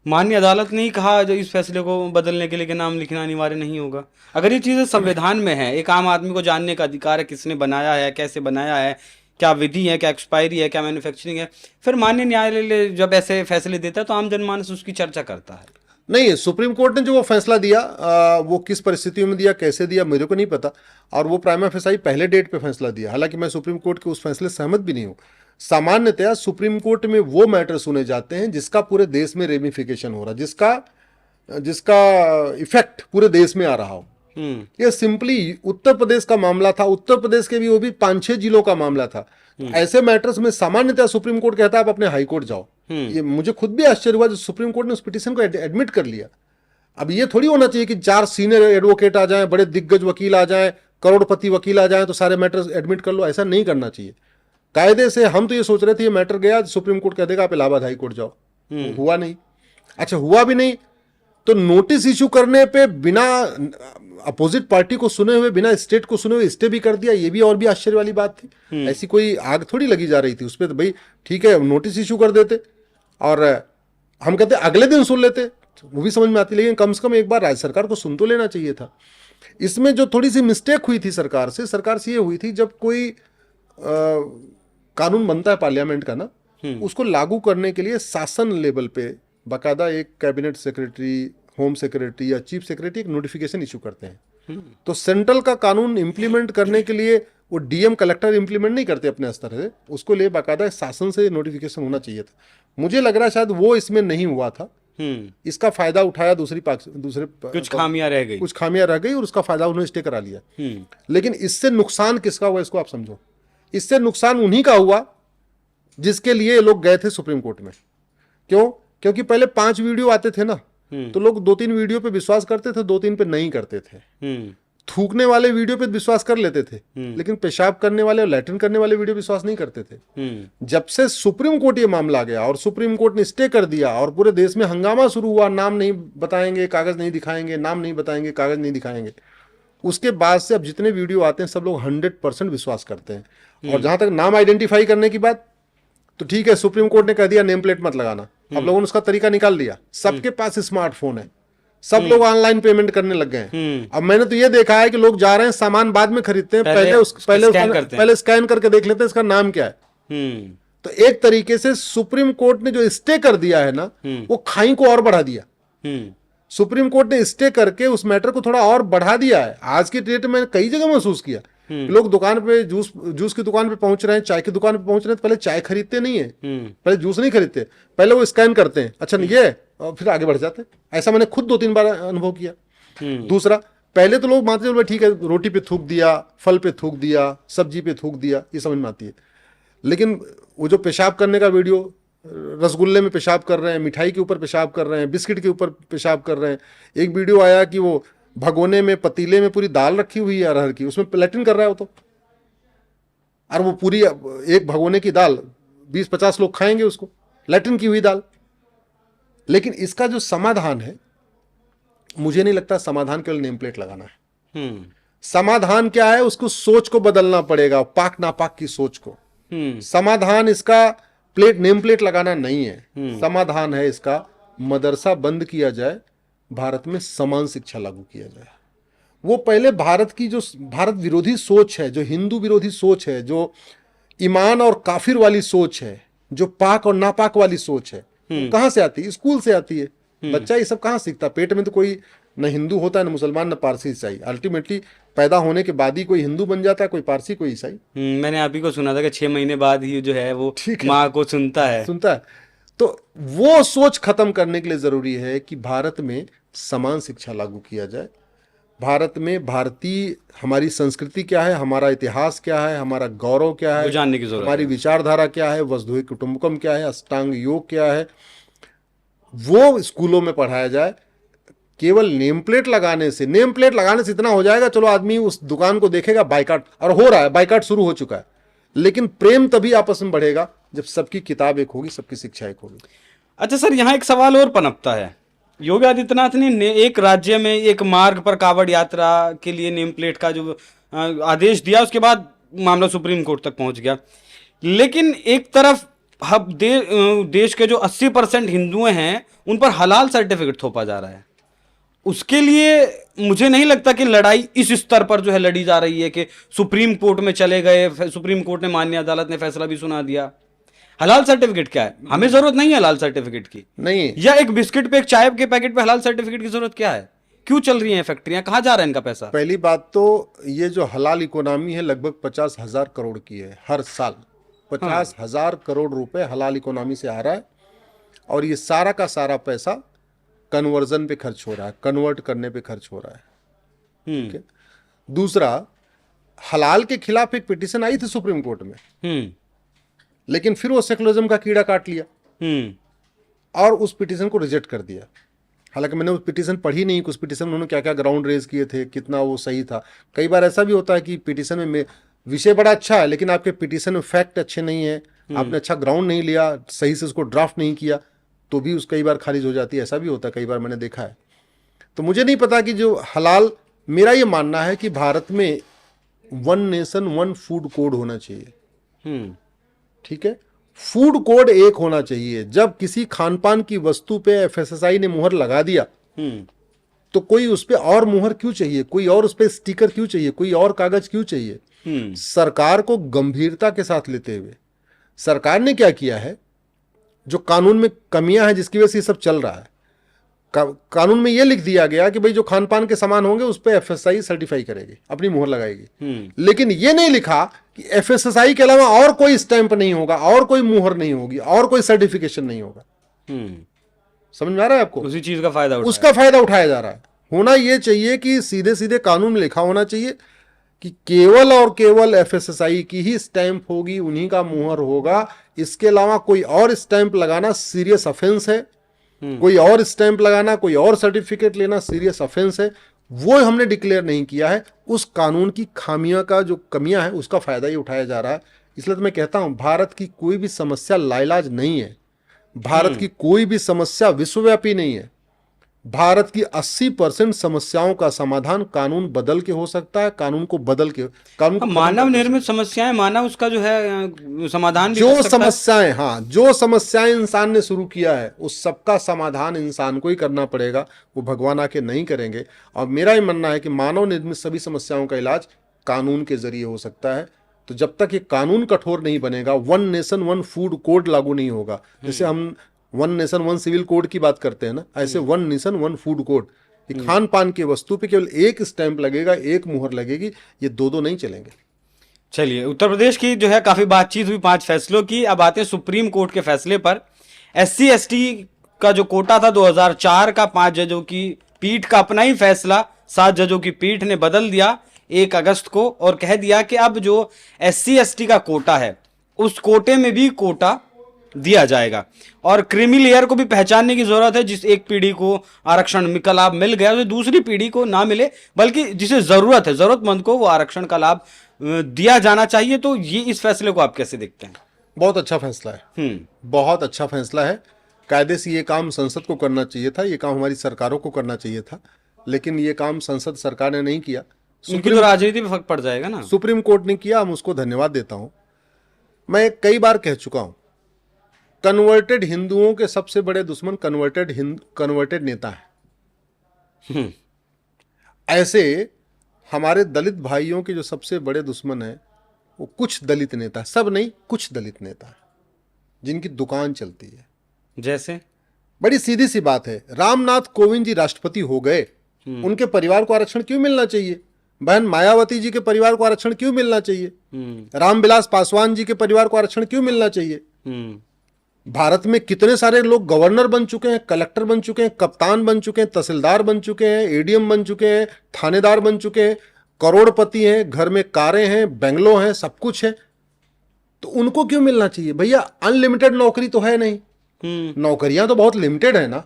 माननीय अदालत ने ही कहा जो इस फैसले को बदलने के लिए कि नाम लिखना अनिवार्य नहीं होगा। अगर ये चीज़ें संविधान में है, एक आम आदमी को जानने का अधिकार है किसने बनाया है, कैसे बनाया है, क्या विधि है, क्या एक्सपायरी है, क्या मैन्युफैक्चरिंग है, फिर माननीय न्यायालय जब ऐसे फैसले देता है तो आम जनमानस उसकी चर्चा करता है। नहीं, सुप्रीम कोर्ट ने जो वो फैसला दिया, वो किस परिस्थितियों में दिया, कैसे दिया, मेरे को नहीं पता। और वो प्राइमा फेसाई पहले डेट पे फैसला दिया। हालांकि मैं सुप्रीम कोर्ट के उस फैसले से सहमत भी नहीं हूँ। सामान्यतया सुप्रीम कोर्ट में वो मैटर सुने जाते हैं जिसका पूरे देश में रेमिफिकेशन हो रहा है, जिसका इफेक्ट पूरे देश में आ रहा हो। ये सिंपली उत्तर प्रदेश का मामला था, उत्तर प्रदेश के भी वो भी 5-6 जिलों का मामला था। ऐसे मैटर्स में सामान्यतः सुप्रीम कोर्ट कहता है आप अपने हाई कोर्ट जाओ। ये मुझे खुद भी आश्चर्य हुआ जब सुप्रीम कोर्ट ने उस पिटीशन को एडमिट कर लिया। अब ये थोड़ी होना चाहिए कि 4 सीनियर एडवोकेट आ जाएं, बड़े दिग्गज वकील आ जाएं, करोड़पति वकील आ जाएं तो सारे मैटर्स एडमिट कर लो। ऐसा नहीं करना चाहिए। कायदे से हम तो ये सोच रहे थे ये मैटर गया सुप्रीम कोर्ट कह देगा आप इलाहाबाद हाई कोर्ट जाओ। हुआ नहीं। अच्छा, हुआ भी नहीं तो नोटिस इशू करने पे बिना अपोजिट पार्टी को सुने हुए, बिना स्टेट को सुने हुए स्टे भी कर दिया। ये भी और भी आश्चर्य वाली बात थी। ऐसी कोई आग थोड़ी लगी जा रही थी उस पर। तो भाई ठीक है, नोटिस इशू कर देते और हम कहते अगले दिन सुन लेते, वो भी समझ में आती। लेकिन कम से कम एक बार राज्य सरकार को सुन तो लेना चाहिए था। इसमें जो थोड़ी सी मिस्टेक हुई थी सरकार से ये हुई थी, जब कोई कानून बनता है पार्लियामेंट का ना, उसको लागू करने के लिए शासन लेवल पे बाकायदा एक कैबिनेट सेक्रेटरी, होम सेक्रेटरी या चीफ सेक्रेटरी एक नोटिफिकेशन इशू करते हैं। तो सेंट्रल का कानून इंप्लीमेंट करने के लिए वो डीएम कलेक्टर इंप्लीमेंट नहीं करते अपने स्तर से, उसको लिए बाकायदा शासन से नोटिफिकेशन होना चाहिए था। मुझे लग रहा है शायद वो इसमें नहीं हुआ था। इसका फायदा उठाया दूसरे कुछ खामियां रह गई और उसका फायदा उन्होंने स्टे करा लिया। लेकिन इससे नुकसान किसका हुआ इसको आप समझो। इससे नुकसान उन्हीं का हुआ जिसके लिए ये लोग गए थे सुप्रीम कोर्ट में। क्यों? क्योंकि पहले 5 वीडियो आते थे ना, तो लोग 2-3 वीडियो पे विश्वास करते थे, 2-3 पे नहीं करते थे। थूकने वाले वीडियो पे विश्वास कर लेते थे, लेकिन पेशाब करने वाले और लैट्रिन करने वाले वीडियो विश्वास नहीं करते थे। जब से सुप्रीम कोर्ट ये मामला गया और सुप्रीम कोर्ट ने स्टे कर दिया और पूरे देश में हंगामा शुरू हुआ, नाम नहीं बताएंगे, कागज नहीं दिखाएंगे, नाम नहीं बताएंगे, कागज नहीं दिखाएंगे, उसके बाद से अब जितने वीडियो आते हैं सब लोग 100% विश्वास करते हैं। और जहां तक नाम आइडेंटिफाई करने की बात, तो ठीक है, सुप्रीम कोर्ट ने कह दिया नेम प्लेट मत लगाना। अब लोगों ने उसका तरीका निकाल दिया। सबके पास स्मार्टफोन है, सब लोग ऑनलाइन पेमेंट करने लग गए हैं। अब मैंने तो ये देखा है कि लोग जा रहे हैं, सामान बाद में खरीदते हैं, पहले स्कैन करके देख लेते हैं इसका नाम क्या है। तो एक तरीके से सुप्रीम कोर्ट ने जो स्टे कर दिया है ना, वो खाई को और बढ़ा दिया। सुप्रीम कोर्ट ने स्टे करके उस मैटर को थोड़ा और बढ़ा दिया है। आज की डेट में कई जगह महसूस किया, लोग दुकान पे जूस की दुकान पे पहुंच रहे हैं, चाय की दुकान पे पहुंच रहे हैं, तो पहले चाय खरीदते नहीं है, पहले जूस नहीं खरीदते, पहले वो स्कैन करते हैं, अच्छा नहीं ये, और फिर आगे बढ़ जाते हैं। ऐसा मैंने खुद 2-3 बार अनुभव किया। दूसरा, पहले तो लोग मानते थे ठीक है, रोटी पे थूक दिया, फल पे थूक दिया, सब्जी पे थूक दिया, ये समझ में आती है। लेकिन वो जो पेशाब करने का वीडियो, रसगुल्ले में पेशाब कर रहे हैं, मिठाई के ऊपर पेशाब कर रहे हैं, बिस्किट के ऊपर पेशाब कर रहे हैं। एक वीडियो आया कि वो भगोने में, पतीले में पूरी दाल रखी हुई है अरहर की, उसमें लैट्रिन कर रहा है वो तो। और वो पूरी एक भगोने की दाल 20-50 लोग खाएंगे उसको, लैट्रिन की हुई दाल। लेकिन इसका जो समाधान है, मुझे नहीं लगता समाधान केवल नेम प्लेट लगाना है। समाधान क्या है? उसको सोच को बदलना पड़ेगा, पाक नापाक की सोच को। समाधान इसका नेम प्लेट लगाना नहीं है। समाधान है इसका मदरसा बंद किया जाए, भारत में समान शिक्षा लागू किया जाए। वो पहले भारत की जो भारत विरोधी सोच है, जो हिंदू विरोधी सोच है, जो ईमान और काफिर वाली सोच है, जो पाक और नापाक वाली सोच है, कहां से आती है? स्कूल से आती है। बच्चा ये सब कहां सीखता? पेट में तो कोई न हिंदू होता है, न मुसलमान, न पारसी, ईसाई। अल्टीमेटली पैदा होने के बाद ही कोई हिंदू बन जाता है, कोई पारसी, कोई ईसाई। मैंने आप ही को सुना था कि 6 महीने बाद ही जो है वो माँ को सुनता है। तो वो सोच खत्म करने के लिए जरूरी है कि भारत में समान शिक्षा लागू किया जाए। भारत में भारतीय हमारी संस्कृति क्या है, हमारा इतिहास क्या है, हमारा गौरव क्या है, जानने की जरूरत है। हमारी विचारधारा क्या है, वसुधैव कुटुंबकम क्या है, अष्टांग योग क्या है, वो स्कूलों में पढ़ाया जाए। केवल नेम प्लेट लगाने से इतना हो जाएगा, चलो आदमी उस दुकान को देखेगा, बाइकाट, और हो रहा है, बाइकाट शुरू हो चुका है। लेकिन प्रेम तभी आपस में बढ़ेगा जब सबकी किताब एक होगी, सबकी शिक्षा एक होगी। अच्छा सर, यहाँ एक सवाल और पनपता है। योगी आदित्यनाथ ने एक राज्य में एक मार्ग पर कावड़ यात्रा के लिए नेम प्लेट का जो आदेश दिया, उसके बाद मामला सुप्रीम कोर्ट तक पहुंच गया। लेकिन एक तरफ अब देश के जो 80% हिंदू हैं उन पर हलाल सर्टिफिकेट थोपा जा रहा है। उसके लिए मुझे नहीं लगता कि लड़ाई इस स्तर पर जो है लड़ी जा रही है कि सुप्रीम कोर्ट में चले गए, सुप्रीम कोर्ट ने, माननीय अदालत ने फैसला भी सुना दिया। हलाल सर्टिफिकेट क्या है? हमें जरूरत नहीं है हलाल सर्टिफिकेट की। नहीं, या एक बिस्किट पे, एक चाय के पैकेट पे हलाल सर्टिफिकेट की जरूरत क्या है? क्यों चल रही हैं फैक्ट्रियां? कहां जा रहा है इनका पैसा? पहली बात तो ये जो हलाल इकोनॉमी है लगभग 50,000 करोड़ की है हर साल। 50,000 करोड़ रुपए हलाल इकोनॉमी से आ रहा है, और ये सारा का सारा पैसा कन्वर्जन पे खर्च हो रहा है, कन्वर्ट करने पे खर्च हो रहा है। ठीक है। दूसरा, हलाल के खिलाफ एक पिटीशन आई थी सुप्रीम कोर्ट में, लेकिन फिर वो सेकुलरिज्म का कीड़ा काट लिया और उस पिटीशन को रिजेक्ट कर दिया। हालांकि मैंने उस पिटीशन पढ़ी नहीं कि उस पिटीशन में उन्होंने क्या क्या ग्राउंड रेज किए थे, कितना वो सही था। कई बार ऐसा भी होता है कि पिटीशन में विषय बड़ा अच्छा है, लेकिन आपके पिटीशन में फैक्ट अच्छे नहीं है, आपने अच्छा ग्राउंड नहीं लिया, सही से उसको ड्राफ्ट नहीं किया, तो भी कई बार खारिज हो जाती है। ऐसा भी होता है, कई बार मैंने देखा है। तो मुझे नहीं पता कि जो हलाल, मेरा ये मानना है कि भारत में 1 नेशन 1 फूड कोड होना चाहिए। ठीक है, फूड कोड एक होना चाहिए। जब किसी खान पान की वस्तु पे एफएसएसआई ने मुहर लगा दिया, तो कोई उस पे और मुहर क्यों चाहिए, कोई और उस पे स्टिकर क्यों चाहिए, कोई और कागज क्यों चाहिए? सरकार को गंभीरता के साथ लेते हुए सरकार ने क्या किया है, जो कानून में कमियां हैं जिसकी वजह से ये सब चल रहा है, कानून में ये लिख दिया गया कि भाई जो खान पान के सामान होंगे उस पे एफएसएसआई सर्टिफाई करेगी, अपनी मुहर लगाएगी। लेकिन ये नहीं लिखा कि एफएसएसआई के अलावा और कोई स्टैंप नहीं होगा, और कोई मुहर नहीं होगी, और कोई सर्टिफिकेशन नहीं होगा। समझ में आ रहा है आपको? उसी चीज का फायदा उसका फायदा उठाया जा रहा है। होना ये चाहिए कि सीधे सीधे कानून में लिखा होना चाहिए कि केवल और केवल एफएसएसआई की ही स्टैंप होगी, उन्हीं का मुहर होगा। इसके अलावा कोई और स्टैंप लगाना सीरियस ऑफेंस है, कोई और स्टैंप लगाना, कोई और सर्टिफिकेट लेना सीरियस ऑफेंस है। वो हमने डिक्लेयर नहीं किया है। उस कानून की खामियां का, जो कमियां हैं, उसका फायदा ही उठाया जा रहा है। इसलिए तो मैं कहता हूं, भारत की कोई भी समस्या लाइलाज नहीं है, भारत की कोई भी समस्या विश्वव्यापी नहीं है। भारत की 80% समस्याओं का समाधान कानून बदल के हो सकता है, कानून को बदल के, कानून को मानव निर्मित समस्याएं, मानव उसका जो है समाधान भी जो कर सकता समस्याएं, हाँ, जो समस्याएं इंसान ने शुरू किया है उस सबका समाधान इंसान को ही करना पड़ेगा, वो भगवान आके नहीं करेंगे। और मेरा ही मानना है कि मानव निर्मित सभी समस्याओं का इलाज कानून के जरिए हो सकता है। तो जब तक ये कानून कठोर नहीं बनेगा, 1 नेशन 1 फूड कोड लागू नहीं होगा। जैसे हम 1 नेशन 1 सिविल कोड की बात करते हैं ना, ऐसे 1 नेशन 1 फूड कोड, खान पान की वस्तु पे केवल एक स्टैंप लगेगा, एक मुहर लगेगी, ये दो नहीं चलेंगे। चलिए, उत्तर प्रदेश की जो है काफी बातचीत हुई 5 फैसलों की। अब आते हैं सुप्रीम कोर्ट के फैसले पर। SC ST का जो कोटा था 2004 का, 5 जजों की पीठ का अपना ही फैसला 7 जजों की पीठ ने बदल दिया 1 अगस्त को, और कह दिया कि अब जो SC ST का कोटा है उस कोटे में भी कोटा दिया जाएगा। और क्रीमी लेयर को भी पहचानने की जरूरत है। जिस एक पीढ़ी को आरक्षण का लाभ मिल गया, तो दूसरी पीढ़ी को ना मिले, बल्कि जिसे जरूरत है, जरूरतमंद को वो आरक्षण का लाभ दिया जाना चाहिए। तो ये, इस फैसले को आप कैसे देखते हैं? बहुत अच्छा फैसला है, बहुत अच्छा फैसला है। कायदे से ये काम संसद को करना चाहिए था, ये काम हमारी सरकारों को करना चाहिए था, लेकिन ये काम संसद सरकार ने नहीं किया। उनकी तो राजनीति पे फर्क पड़ जाएगा ना। सुप्रीम कोर्ट ने किया, हम उसको धन्यवाद देता हूं। मैं कई बार कह चुका हूं, कन्वर्टेड हिंदुओं के सबसे बड़े दुश्मन कन्वर्टेड नेता हैं। ऐसे हमारे दलित भाइयों के जो सबसे बड़े दुश्मन हैं वो कुछ दलित नेता, सब नहीं, कुछ दलित नेता हैं जिनकी दुकान चलती है। जैसे बड़ी सीधी सी बात है, रामनाथ कोविंद जी राष्ट्रपति हो गए, उनके परिवार को आरक्षण क्यों मिलना चाहिए? बहन मायावती जी के परिवार को आरक्षण क्यों मिलना चाहिए? रामविलास पासवान जी के परिवार को आरक्षण क्यों मिलना चाहिए? भारत में कितने सारे लोग गवर्नर बन चुके हैं, कलेक्टर बन चुके हैं, कप्तान बन चुके हैं, तहसीलदार बन चुके हैं, एडीएम बन चुके हैं, थानेदार बन चुके हैं, करोड़पति हैं, घर में कारें हैं, बंगलो हैं, सब कुछ है। तो उनको क्यों मिलना चाहिए? भैया अनलिमिटेड नौकरी तो है नहीं, नौकरियां तो बहुत लिमिटेड है ना।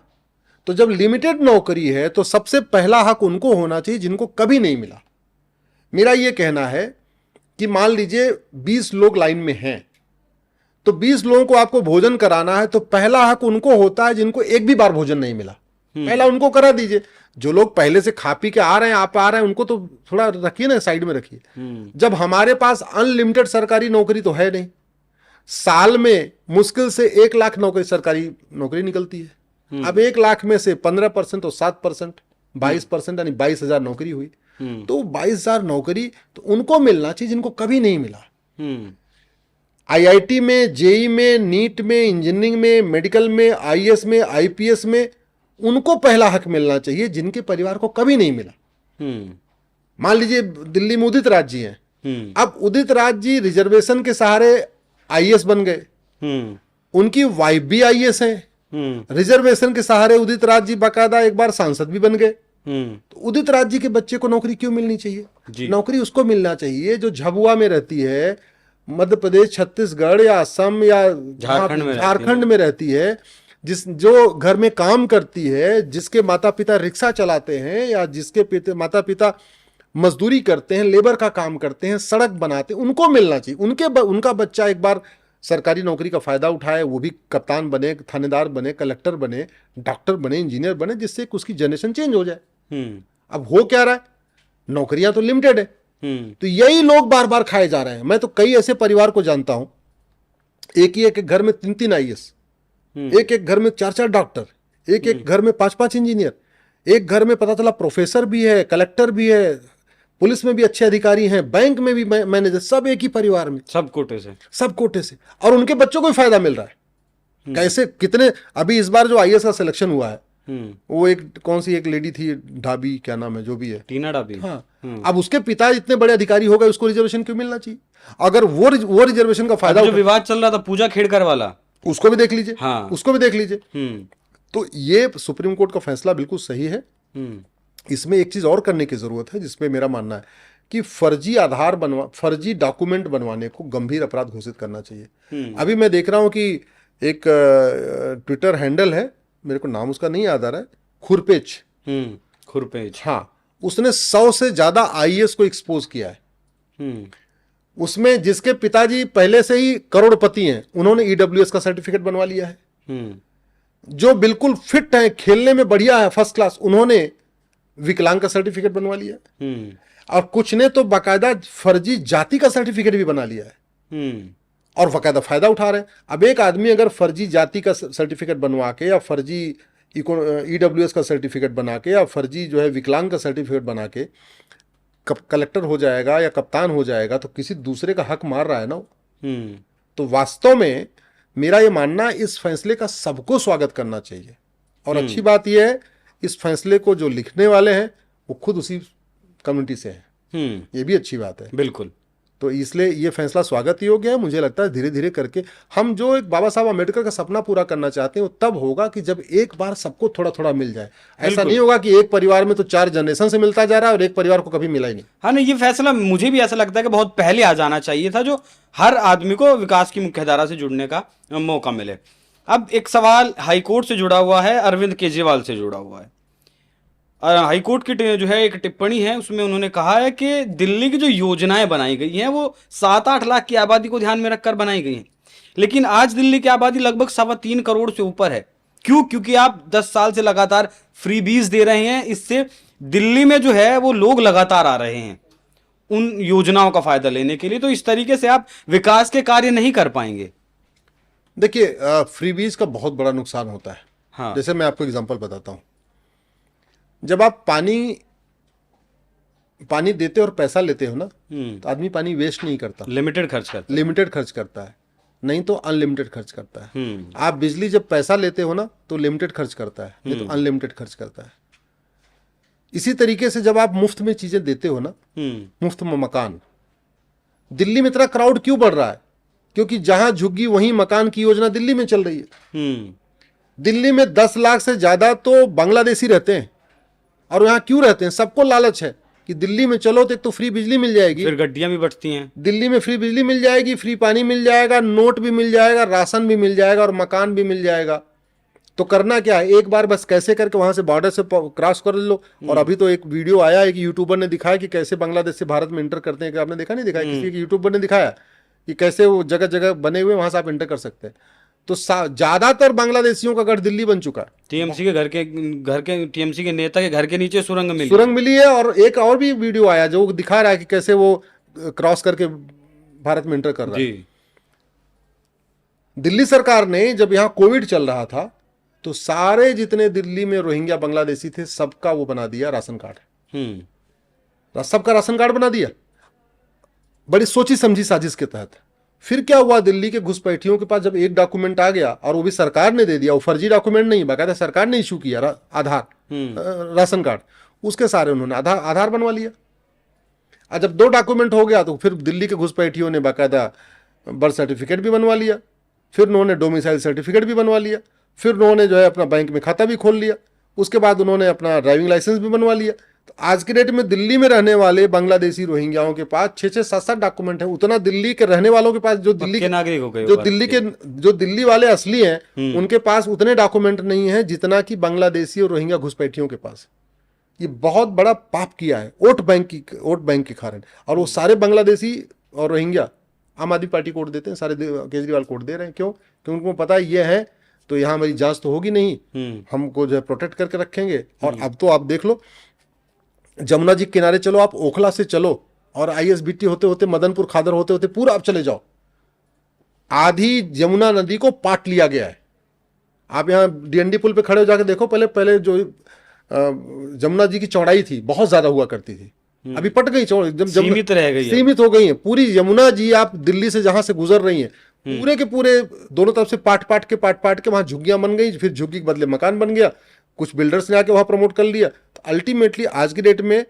तो जब लिमिटेड नौकरी है तो सबसे पहला हक उनको होना चाहिए जिनको कभी नहीं मिला। मेरा यह कहना है कि मान लीजिए 20 लोग लाइन में हैं, तो 20 लोगों को आपको भोजन कराना है, तो पहला हक उनको होता है जिनको एक भी बार भोजन नहीं मिला। पहला उनको करा दीजिए। जो लोग पहले से खा पी के आ रहे हैं, आप आ रहे हैं, उनको तो थोड़ा रखिए ना, साइड में रखिए। जब हमारे पास अनलिमिटेड सरकारी नौकरी तो है नहीं, साल में मुश्किल से 1 लाख नौकरी, सरकारी नौकरी निकलती है। अब 1 लाख में से 15% और 7%, 22%, यानी 22,000 नौकरी हुई। तो 22,000 नौकरी तो उनको मिलना चाहिए जिनको कभी नहीं मिला। आईआईटी में, जेई में, नीट में, इंजीनियरिंग में, मेडिकल में, आईएएस में, आईपीएस में, उनको पहला हक मिलना चाहिए जिनके परिवार को कभी नहीं मिला। मान लीजिए दिल्ली में उदित राज जी हैं, अब उदित राज जी रिजर्वेशन के सहारे आईएएस बन गए, उनकी वाइफ भी आईएएस है, रिजर्वेशन के सहारे उदित राज जी बाकायदा एक बार सांसद भी बन गए। तो उदित राज जी के बच्चे को नौकरी क्यों मिलनी चाहिए? नौकरी उसको मिलना चाहिए जो झाबुआ में रहती है, मध्य प्रदेश, छत्तीसगढ़ या असम या झारखंड में रहती है, जो घर में काम करती है, जिसके माता पिता रिक्शा चलाते हैं या जिसके माता पिता मजदूरी करते हैं, लेबर का काम करते हैं, सड़क बनाते हैं, उनको मिलना चाहिए। उनका बच्चा एक बार सरकारी नौकरी का फायदा उठाए, वो भी कप्तान बने, थानेदार बने, कलेक्टर बने, डॉक्टर बने, इंजीनियर बने, जिससे उसकी जनरेशन चेंज हो जाए। अब हो क्या रहा है, नौकरियां तो लिमिटेड है, तो यही लोग बार बार खाए जा रहे हैं। मैं तो कई ऐसे परिवार को जानता हूं, एक ही एक घर में 3-3 आईएएस, एक एक घर में 4-4 डॉक्टर, एक एक घर में 5-5 इंजीनियर, एक घर में पता चला प्रोफेसर भी है, कलेक्टर भी है, पुलिस में भी अच्छे अधिकारी हैं, बैंक में भी मैनेजर, सब एक ही परिवार में, सब कोटे से, और उनके बच्चों को भी फायदा मिल रहा है। कैसे, कितने, अभी इस बार जो आईएएस का सिलेक्शन हुआ है, वो एक कौन सी एक लेडी थी, ढाबी, क्या नाम है, जो भी है, टीना ढाबी, हाँ, अब उसके पिता इतने बड़े अधिकारी हो गए, उसको रिजर्वेशन क्यों मिलना चाहिए? अगर वो रिजर्वेशन का फायदा, जो विवाद चल रहा था पूजा खेड़कर वाला, उसको भी देख लीजिए, हाँ, उसको भी देख लीजिए। तो ये सुप्रीम कोर्ट का फैसला बिल्कुल सही है। इसमें एक चीज और करने की जरूरत है, जिसमें मेरा मानना है कि फर्जी डॉक्यूमेंट बनवाने को गंभीर अपराध घोषित करना चाहिए। अभी मैं देख रहा हूं कि एक ट्विटर हैंडल है, मेरे को नाम उसका नहीं याद आ रहा है, खुरपेज, हाँ, उसने 100 से ज्यादा आईएएस को एक्सपोज किया है। उसमें जिसके पिताजी पहले से ही करोड़पति हैं, उन्होंने ईडब्ल्यूएस का सर्टिफिकेट बनवा लिया है। जो बिल्कुल फिट है, खेलने में बढ़िया है, फर्स्ट क्लास, उन्होंने विकलांग का सर्टिफिकेट बनवा लिया है। और कुछ ने तो बाकायदा फर्जी जाति का सर्टिफिकेट भी बना लिया है और बाकायदा फायदा उठा रहे हैं। अब एक आदमी अगर फर्जी जाति का सर्टिफिकेट बनवा के या फर्जी ईडब्ल्यूएस का सर्टिफिकेट बना के या फर्जी जो है विकलांग का सर्टिफिकेट बना के कलेक्टर हो जाएगा या कप्तान हो जाएगा, तो किसी दूसरे का हक मार रहा है ना। तो वास्तव में मेरा ये मानना, इस फैसले का सबको स्वागत करना चाहिए। और अच्छी बात यह है, इस फैसले को जो लिखने वाले हैं वो खुद उसी कम्युनिटी से हैं, ये भी अच्छी बात है। बिल्कुल। तो इसलिए ये फैसला स्वागत ही हो गया है। मुझे लगता है धीरे धीरे करके हम जो एक बाबा साहब अम्बेडकर का सपना पूरा करना चाहते हैं, वो तब होगा कि जब एक बार सबको थोड़ा थोड़ा मिल जाए। ऐसा नहीं होगा कि एक परिवार में तो 4 जनरेशन से मिलता जा रहा है और एक परिवार को कभी मिला ही नहीं। हाँ नहीं, ये फैसला मुझे भी ऐसा लगता है कि बहुत पहले आ जाना चाहिए था, जो हर आदमी को विकास की मुख्यधारा से जुड़ने का मौका मिले। अब एक सवाल हाईकोर्ट से जुड़ा हुआ है, अरविंद केजरीवाल से जुड़ा हुआ है। हाईकोर्ट की जो है एक टिप्पणी है, उसमें उन्होंने कहा है कि दिल्ली की जो योजनाएं बनाई गई हैं वो 7-8 लाख की आबादी को ध्यान में रखकर बनाई गई हैं, लेकिन आज दिल्ली की आबादी लगभग 3.25 करोड़ से ऊपर है। क्यों? क्योंकि आप 10 साल से लगातार फ्री बीज दे रहे हैं। इससे दिल्ली में जो है वो लोग लगातार आ रहे हैं उन योजनाओं का फायदा लेने के लिए। तो इस तरीके से आप विकास के कार्य नहीं कर पाएंगे। देखिए, फ्री बीज का बहुत बड़ा नुकसान होता है। हाँ। जैसे मैं आपको एग्जांपल बताता हूं, जब आप पानी देते और पैसा लेते हो ना, तो आदमी पानी वेस्ट नहीं करता, लिमिटेड खर्च करता है, नहीं तो अनलिमिटेड खर्च करता है। आप बिजली जब पैसा लेते हो ना तो लिमिटेड खर्च करता है, नहीं तो अनलिमिटेड खर्च करता है। इसी तरीके से जब आप मुफ्त में चीजें देते हो ना, मुफ्त में मकान, दिल्ली में इतना क्राउड क्यों बढ़ रहा है? क्योंकि जहां झुग्गी वहीं मकान की योजना दिल्ली में चल रही है। दिल्ली में 10 लाख से ज्यादा तो बांग्लादेशी रहते हैं, और यहाँ क्यों रहते हैं? सबको लालच है कि दिल्ली में चलो तो एक तो फ्री बिजली मिल जाएगी, फिर गड्डियां भी बढ़ती हैं, दिल्ली में फ्री बिजली मिल जाएगी, फ्री पानी मिल जाएगा, नोट भी मिल जाएगा, राशन भी मिल जाएगा और मकान भी मिल जाएगा। तो करना क्या है, एक बार बस कैसे करके वहां से बॉर्डर से क्रॉस कर लो। और अभी तो एक वीडियो आया है कि यूट्यूबर ने दिखाया कि कैसे बांग्लादेश से भारत में इंटर करते हैं। कि आपने देखा नहीं? दिखाया, किसी यूट्यूबर ने दिखाया कि कैसे वो जगह जगह बने हुए वहां से आप इंटर कर सकते हैं। तो ज्यादातर बांग्लादेशियों का गढ़ दिल्ली बन चुका है। टीएमसी के टीएमसी के नेता के घर के नीचे सुरंग मिली है। और एक और भी वीडियो आया जो दिखा रहा है कि कैसे वो क्रॉस करके भारत में एंटर कर रहा है। दिल्ली सरकार ने जब यहाँ कोविड चल रहा था तो सारे जितने दिल्ली में रोहिंग्या बांग्लादेशी थे सबका वो बना दिया राशन कार्ड, सबका राशन कार्ड बना दिया, बड़ी सोची समझी साजिश के तहत। फिर क्या हुआ, दिल्ली के घुसपैठियों के पास जब एक डॉक्यूमेंट आ गया और वो भी सरकार ने दे दिया, वो फर्जी डॉक्यूमेंट नहीं, बाकायदा सरकार ने इशू किया आधार राशन कार्ड, उसके सारे उन्होंने आधार बनवा लिया। और जब 2 डॉक्यूमेंट हो गया तो फिर दिल्ली के घुसपैठियों ने बाकायदा बर्थ सर्टिफिकेट भी बनवा लिया, फिर उन्होंने डोमिसाइल सर्टिफिकेट भी बनवा लिया, फिर उन्होंने जो है अपना बैंक में खाता भी खोल लिया, उसके बाद उन्होंने अपना ड्राइविंग लाइसेंस भी बनवा लिया। तो आज के डेट में दिल्ली में रहने वाले बांग्लादेशी रोहिंग्याओं के पास 6-6, 7-7 डॉक्यूमेंट है। उतना दिल्ली के रहने वालों के पास जो दिल्ली के नागरिक हो गए, जो दिल्ली वाले असली हैं उनके पास उतने डॉक्यूमेंट नहीं है जितना कि बांग्लादेशी और रोहिंग्या घुसपैठियों के पास। ये बहुत बड़ा पाप किया है वोट बैंक के कारण। और वो सारे बांग्लादेशी और रोहिंग्या आम आदमी पार्टी को वोट देते हैं, सारे केजरीवाल को वोट दे रहे हैं। क्यों? क्योंकि उनको पता है ये है तो यहाँ हमारी जांच तो होगी नहीं, हमको जो है प्रोटेक्ट करके रखेंगे। और अब तो आप देख लो, जमुना जी के किनारे चलो, आप ओखला से चलो और आईएसबीटी होते होते मदनपुर खादर होते होते पूरा आप चले जाओ, आधी जमुना नदी को पाट लिया गया है। आप यहाँ डीएनडी पुल पे खड़े हो जाके देखो, पहले जो जमुना जी की चौड़ाई थी बहुत ज्यादा हुआ करती थी, अभी पट गई, सीमित रह गई, सीमित हो गई है पूरी यमुना जी। आप दिल्ली से जहां से गुजर रही हैं पूरे के पूरे दोनों तरफ से पाट पाट के वहां झुग्गियां बन गई, फिर झुग्गी के बदले मकान बन गया, कुछ बिल्डर्स ने आके वहां प्रमोट कर लिया। तो अल्टीमेटली आज की डेट में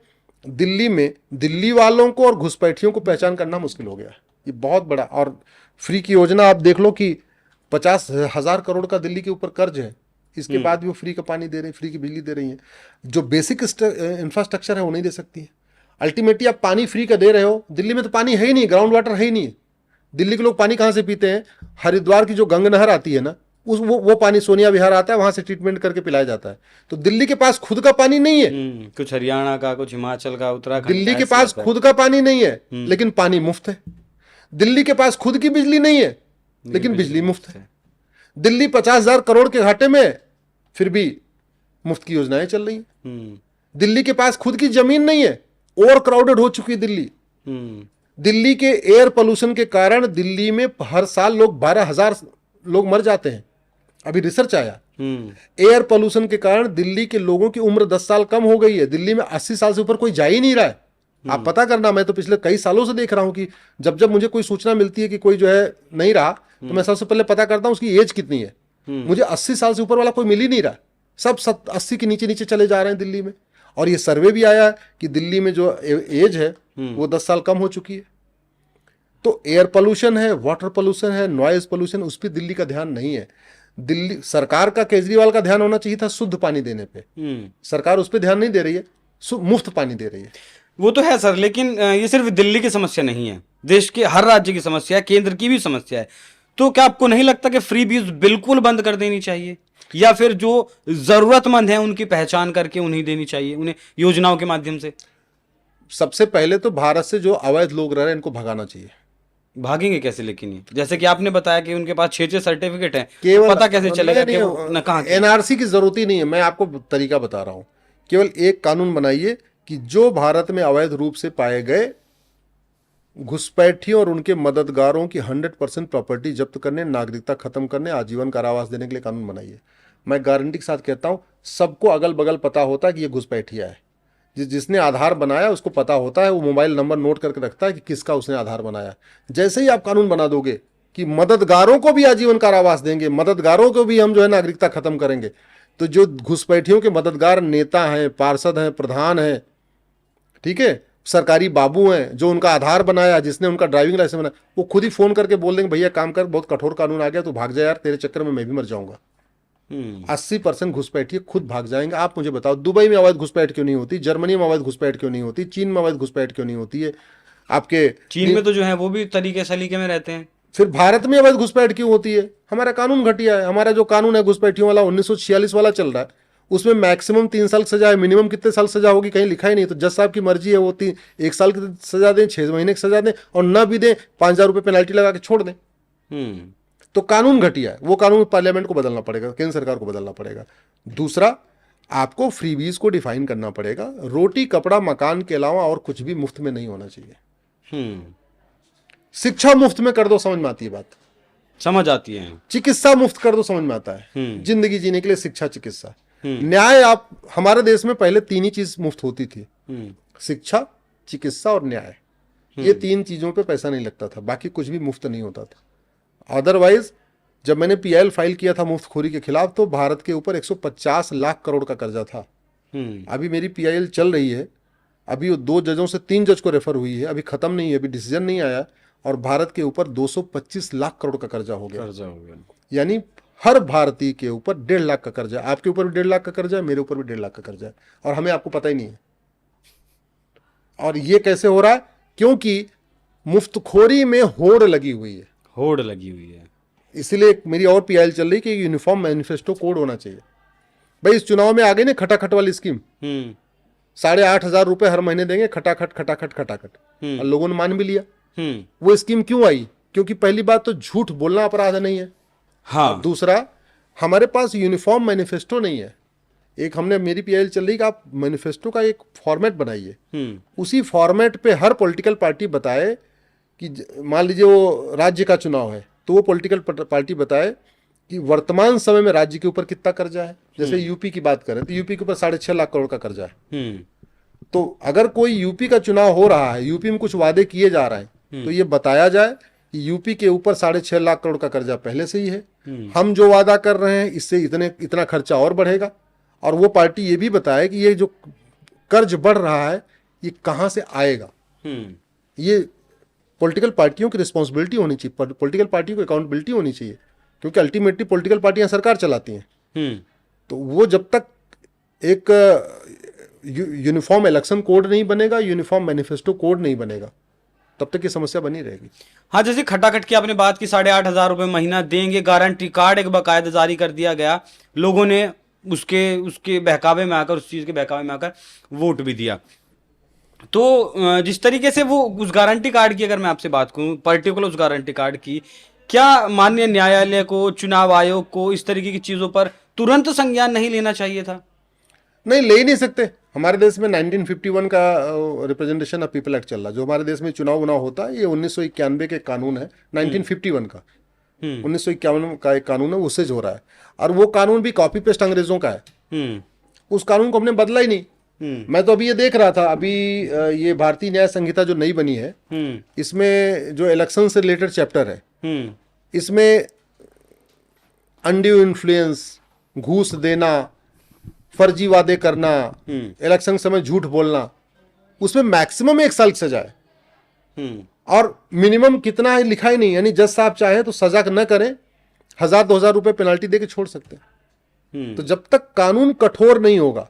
दिल्ली में दिल्ली वालों को और घुसपैठियों को पहचान करना मुश्किल हो गया। ये बहुत बड़ा। और फ्री की योजना आप देख लो कि 50,000 करोड़ का दिल्ली के ऊपर कर्ज है, इसके बाद भी वो फ्री का पानी दे रही है, फ्री की बिजली दे रही है। जो बेसिक इंफ्रास्ट्रक्चर है वो नहीं दे सकती है। अल्टीमेटली आप पानी फ्री का दे रहे हो, दिल्ली में तो पानी है ही नहीं, ग्राउंड वाटर है ही नहीं। दिल्ली के लोग पानी कहाँ से पीते हैं? हरिद्वार की जो गंगा नहर आती है ना, वो पानी सोनिया विहार आता है, वहां से ट्रीटमेंट करके पिलाया जाता है। तो दिल्ली के पास खुद का पानी नहीं है। कुछ हरियाणा का, कुछ हिमाचल का, उत्तराखंड, दिल्ली के पास खुद का पानी नहीं है लेकिन पानी मुफ्त है। दिल्ली के पास खुद की बिजली नहीं है लेकिन बिजली मुफ्त है। दिल्ली 50,000 करोड़ के घाटे में फिर भी मुफ्त की योजनाएं चल रही हैं। दिल्ली के पास खुद की जमीन नहीं है, ओवर क्राउडेड हो चुकी है दिल्ली। दिल्ली के एयर पोल्यूशन के कारण दिल्ली में हर साल 12,000 लोग मर जाते हैं। अभी रिसर्च आया, एयर पोल्यूशन के कारण दिल्ली के लोगों की उम्र 10 साल कम हो गई है। दिल्ली में 80 साल से ऊपर कोई जा ही नहीं रहा है। आप पता करना, मैं तो पिछले कई सालों से देख रहा हूं कि जब मुझे कोई सूचना मिलती है कि कोई जो है नहीं रहा, तो मैं सबसे पहले पता करता हूं उसकी एज कितनी है। मुझे 80 साल से ऊपर वाला कोई मिल ही नहीं रहा, सब 80 के नीचे नीचे चले जा रहे हैं दिल्ली में। और ये सर्वे भी आया है कि दिल्ली में जो एज है वो 10 साल कम हो चुकी है। तो एयर पोल्यूशन है, वाटर पोल्यूशन है, नॉइज पोल्यूशन, उस पर दिल्ली का ध्यान नहीं है। दिल्ली सरकार का, केजरीवाल का ध्यान होना चाहिए था शुद्ध पानी देने पे। सरकार उस पर ध्यान नहीं दे रही है, मुफ्त पानी दे रही है। वो तो है सर, लेकिन ये सिर्फ दिल्ली की समस्या नहीं है, देश के हर राज्य की समस्या है, केंद्र की भी समस्या है। तो क्या आपको नहीं लगता कि फ्री बीज बिल्कुल बंद कर देनी चाहिए, या फिर जो जरूरतमंद है उनकी पहचान करके उन्हें देनी चाहिए, उन्हें योजनाओं के माध्यम से? सबसे पहले तो भारत से जो अवैध लोग रह रहे हैं इनको भगाना चाहिए। भागेंगे कैसे? लेकिन ये जैसे कि आपने बताया कि उनके पास 6 सर्टिफिकेट हैं, पता कैसे चलेगा कि वो न कहां? एनआरसी की जरूरत ही नहीं है। मैं आपको तरीका बता रहा हूं, केवल एक कानून बनाइए कि जो भारत में अवैध रूप से पाए गए घुसपैठियों और उनके मददगारों की 100% प्रॉपर्टी जब्त करने, नागरिकता खत्म करने, आजीवन कारावास देने के लिए कानून बनाइए। मैं गारंटी के साथ कहता हूं, सबको अगल बगल पता होता है कि ये घुसपैठिया है। जिसने आधार बनाया उसको पता होता है, वो मोबाइल नंबर नोट करके रखता है कि किसका उसने आधार बनाया। जैसे ही आप कानून बना दोगे कि मददगारों को भी आजीवन कारावास देंगे, मददगारों को भी हम जो है नागरिकता खत्म करेंगे, तो जो घुसपैठियों के मददगार नेता हैं, पार्षद हैं, प्रधान हैं, ठीक है, सरकारी बाबू हैं, जो उनका आधार बनाया, जिसने उनका ड्राइविंग लाइसेंस बनाया, वो खुद ही फोन करके बोल देंगे भैया काम कर, बहुत कठोर कानून आ गया, तो भाग जा यार, तेरे चक्कर में मैं भी मर जाऊंगा। 80% घुसपैठिए खुद भाग जाएंगे। आप मुझे बताओ, दुबई में अवैध घुसपैठ क्यों नहीं होती? जर्मनी में अवैध घुसपैठ क्यों नहीं होती? चीन में अवैध घुसपैठ क्यों नहीं होती है? आपके चीन में तो जो है वो भी तरीके सलीके में रहते हैं। फिर भारत में अवैध घुसपैठ क्यों होती है? हमारा कानून घटिया है। हमारा जो कानून है घुसपैठियों वाला 1946 वाला चल रहा है, उसमें मैक्सिमम 3 साल सजा है, मिनिमम कितने साल सजा होगी कहीं लिखा ही नहीं। तो जज साहब की मर्जी है, वो 1 साल की सजा दें, 6 महीने की सजा दें, और न भी दें 5,000 रुपये पेनल्टी लगा के छोड़ दें। तो कानून घटिया है, वो कानून पार्लियामेंट को बदलना पड़ेगा, केंद्र सरकार को बदलना पड़ेगा। दूसरा, आपको फ्रीबीज को डिफाइन करना पड़ेगा। रोटी कपड़ा मकान के अलावा और कुछ भी मुफ्त में नहीं होना चाहिए। शिक्षा मुफ्त में कर दो, समझ में आती है बात, समझ आती है। चिकित्सा मुफ्त कर दो, समझ में आता है। जिंदगी जीने के लिए शिक्षा, चिकित्सा, न्याय। आप हमारे देश में पहले तीन ही चीज मुफ्त होती थी, शिक्षा, चिकित्सा और न्याय। ये तीन चीजों पे पैसा नहीं लगता था, बाकी कुछ भी मुफ्त नहीं होता था। अदरवाइज जब मैंने पीआईएल फाइल किया था मुफ्तखोरी के खिलाफ, तो भारत के ऊपर 150 लाख करोड़ का कर्जा था। अभी मेरी पीआईएल चल रही है, अभी वो 2 जजों से 3 जज को रेफर हुई है, अभी खत्म नहीं है, अभी डिसीजन नहीं आया, और भारत के ऊपर 225 लाख करोड़ का कर्जा हो गया। यानी हर भारतीय के ऊपर 1.5 लाख का कर्जा है। आपके ऊपर भी 1.5 लाख का कर्जा है, मेरे ऊपर भी 1.5 लाख का कर्जा है, और हमें आपको पता ही नहीं है। और ये कैसे हो रहा है? क्योंकि मुफ्तखोरी में होड़ लगी हुई है, होड़ लगी हुई है। इसलिए मेरी और पीआईएल चल रही कि यूनिफॉर्म मैनिफेस्टो कोड होना चाहिए। भाई इस चुनाव में आ गई ना खटाखट वाली स्कीम, 8,500 रुपए हर महीने देंगे, खटाखट खटाखट खटाखट, और लोगों ने मान भी लिया। वो स्कीम क्यों आई? क्योंकि पहली बात तो झूठ बोलना अपराध नहीं है। हाँ। दूसरा, हमारे पास यूनिफॉर्म मैनिफेस्टो नहीं है। एक हमने, मेरी पीआईएल चल रही कि आप मैनिफेस्टो का एक फॉर्मेट बनाइए, उसी फॉर्मेट पे हर पॉलिटिकल पार्टी बताए कि मान लीजिए वो राज्य का चुनाव है, तो वो पॉलिटिकल पार्टी बताए कि वर्तमान समय में राज्य के ऊपर कितना कर्जा है। जैसे यूपी की बात करें तो यूपी के ऊपर 6.5 लाख करोड़ का कर्जा है। तो अगर कोई यूपी का चुनाव हो रहा है, यूपी में कुछ वादे किए जा रहे हैं, तो ये बताया जाए कि यूपी के ऊपर 6.5 लाख करोड़ का कर्जा पहले से ही है, हम जो वादा कर रहे हैं इससे इतना खर्चा और बढ़ेगा। और वो पार्टी ये भी बताए कि ये जो कर्ज बढ़ रहा है ये कहां से आएगा। ये पॉलिटिकल पार्टियों की रिस्पॉन्सिबिलिटी होनी चाहिए, पॉलिटिकल पार्टियों की अकाउंटेबिलिटी होनी चाहिए, क्योंकि अल्टीमेटली पॉलिटिकल पार्टियां सरकार चलाती हैं। तो वो जब तक एक यूनिफॉर्म इलेक्शन कोड नहीं बनेगा, यूनिफॉर्म मैनिफेस्टो कोड नहीं बनेगा, तब तक ये समस्या बनी रहेगी। हाँ, जैसे खटाखट की आपने बात की, 8,500 रुपए महीना देंगे, गारंटी कार्ड एक बाकायदा जारी कर दिया गया, लोगों ने उसके बहकावे में आकर, उस चीज के बहकावे में आकर वोट भी दिया। तो जिस तरीके से वो उस गारंटी कार्ड की अगर मैं आपसे बात करूं, पर्टिकुलर उस गारंटी कार्ड की, क्या माननीय न्यायालय को, चुनाव आयोग को इस तरीके की चीजों पर तुरंत संज्ञान नहीं लेना चाहिए था? नहीं, ले ही नहीं सकते। हमारे देश में 1951 का रिप्रेजेंटेशन ऑफ पीपल एक्ट चल रहा है। जो हमारे देश में चुनाव होता है, ये 1991 के कानून है, 1951 का, 1951 का एक कानून है, उससे जो हो रहा है। और वो कानून भी कॉपी पेस्ट अंग्रेजों का है। उस कानून को हमने बदला ही नहीं। मैं तो अभी ये देख रहा था, अभी ये भारतीय न्याय संहिता जो नई बनी है, इसमें जो इलेक्शन से रिलेटेड चैप्टर है, इसमें अनड्यू इन्फ्लुएंस, घूस देना, फर्जी वादे करना, इलेक्शन समय झूठ बोलना, उसमें मैक्सिमम 1 साल की सजा है। और मिनिमम कितना है लिखा ही नहीं। यानी जज साहब चाहे तो सजा न करें, 1,000-2,000 रुपए पेनल्टी देके छोड़ सकते हैं। तो जब तक कानून कठोर नहीं होगा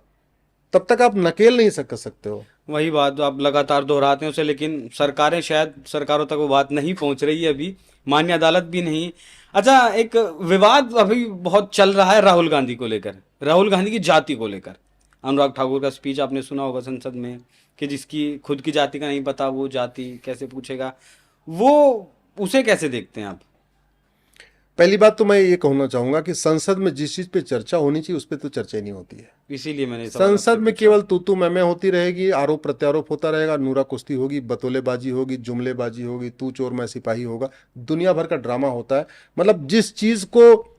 तब तक आप नकेल नहीं कर सकते हो। वही बात आप लगातार दोहराते हैं उसे, लेकिन सरकारें, शायद सरकारों तक वो बात नहीं पहुंच रही है अभी, माननीय अदालत भी नहीं। अच्छा, एक विवाद अभी बहुत चल रहा है राहुल गांधी को लेकर, राहुल गांधी की जाति को लेकर। अनुराग ठाकुर का स्पीच आपने सुना होगा संसद में कि जिसकी खुद की जाति का नहीं पता वो जाति कैसे पूछेगा, वो उसे कैसे देखते हैं आप? पहली बात तो मैं ये कहना चाहूंगा कि संसद में जिस चीज पे चर्चा होनी चाहिए उस पर तो चर्चा ही नहीं होती है। इसीलिए मैंने संसद में केवल तू मैं होती रहेगी, आरोप प्रत्यारोप होता रहेगा, नूरा कुश्ती होगी, बतौलेबाजी होगी, जुमलेबाजी होगी, तू चोर मैं सिपाही होगा, दुनिया भर का ड्रामा होता है। मतलब जिस चीज को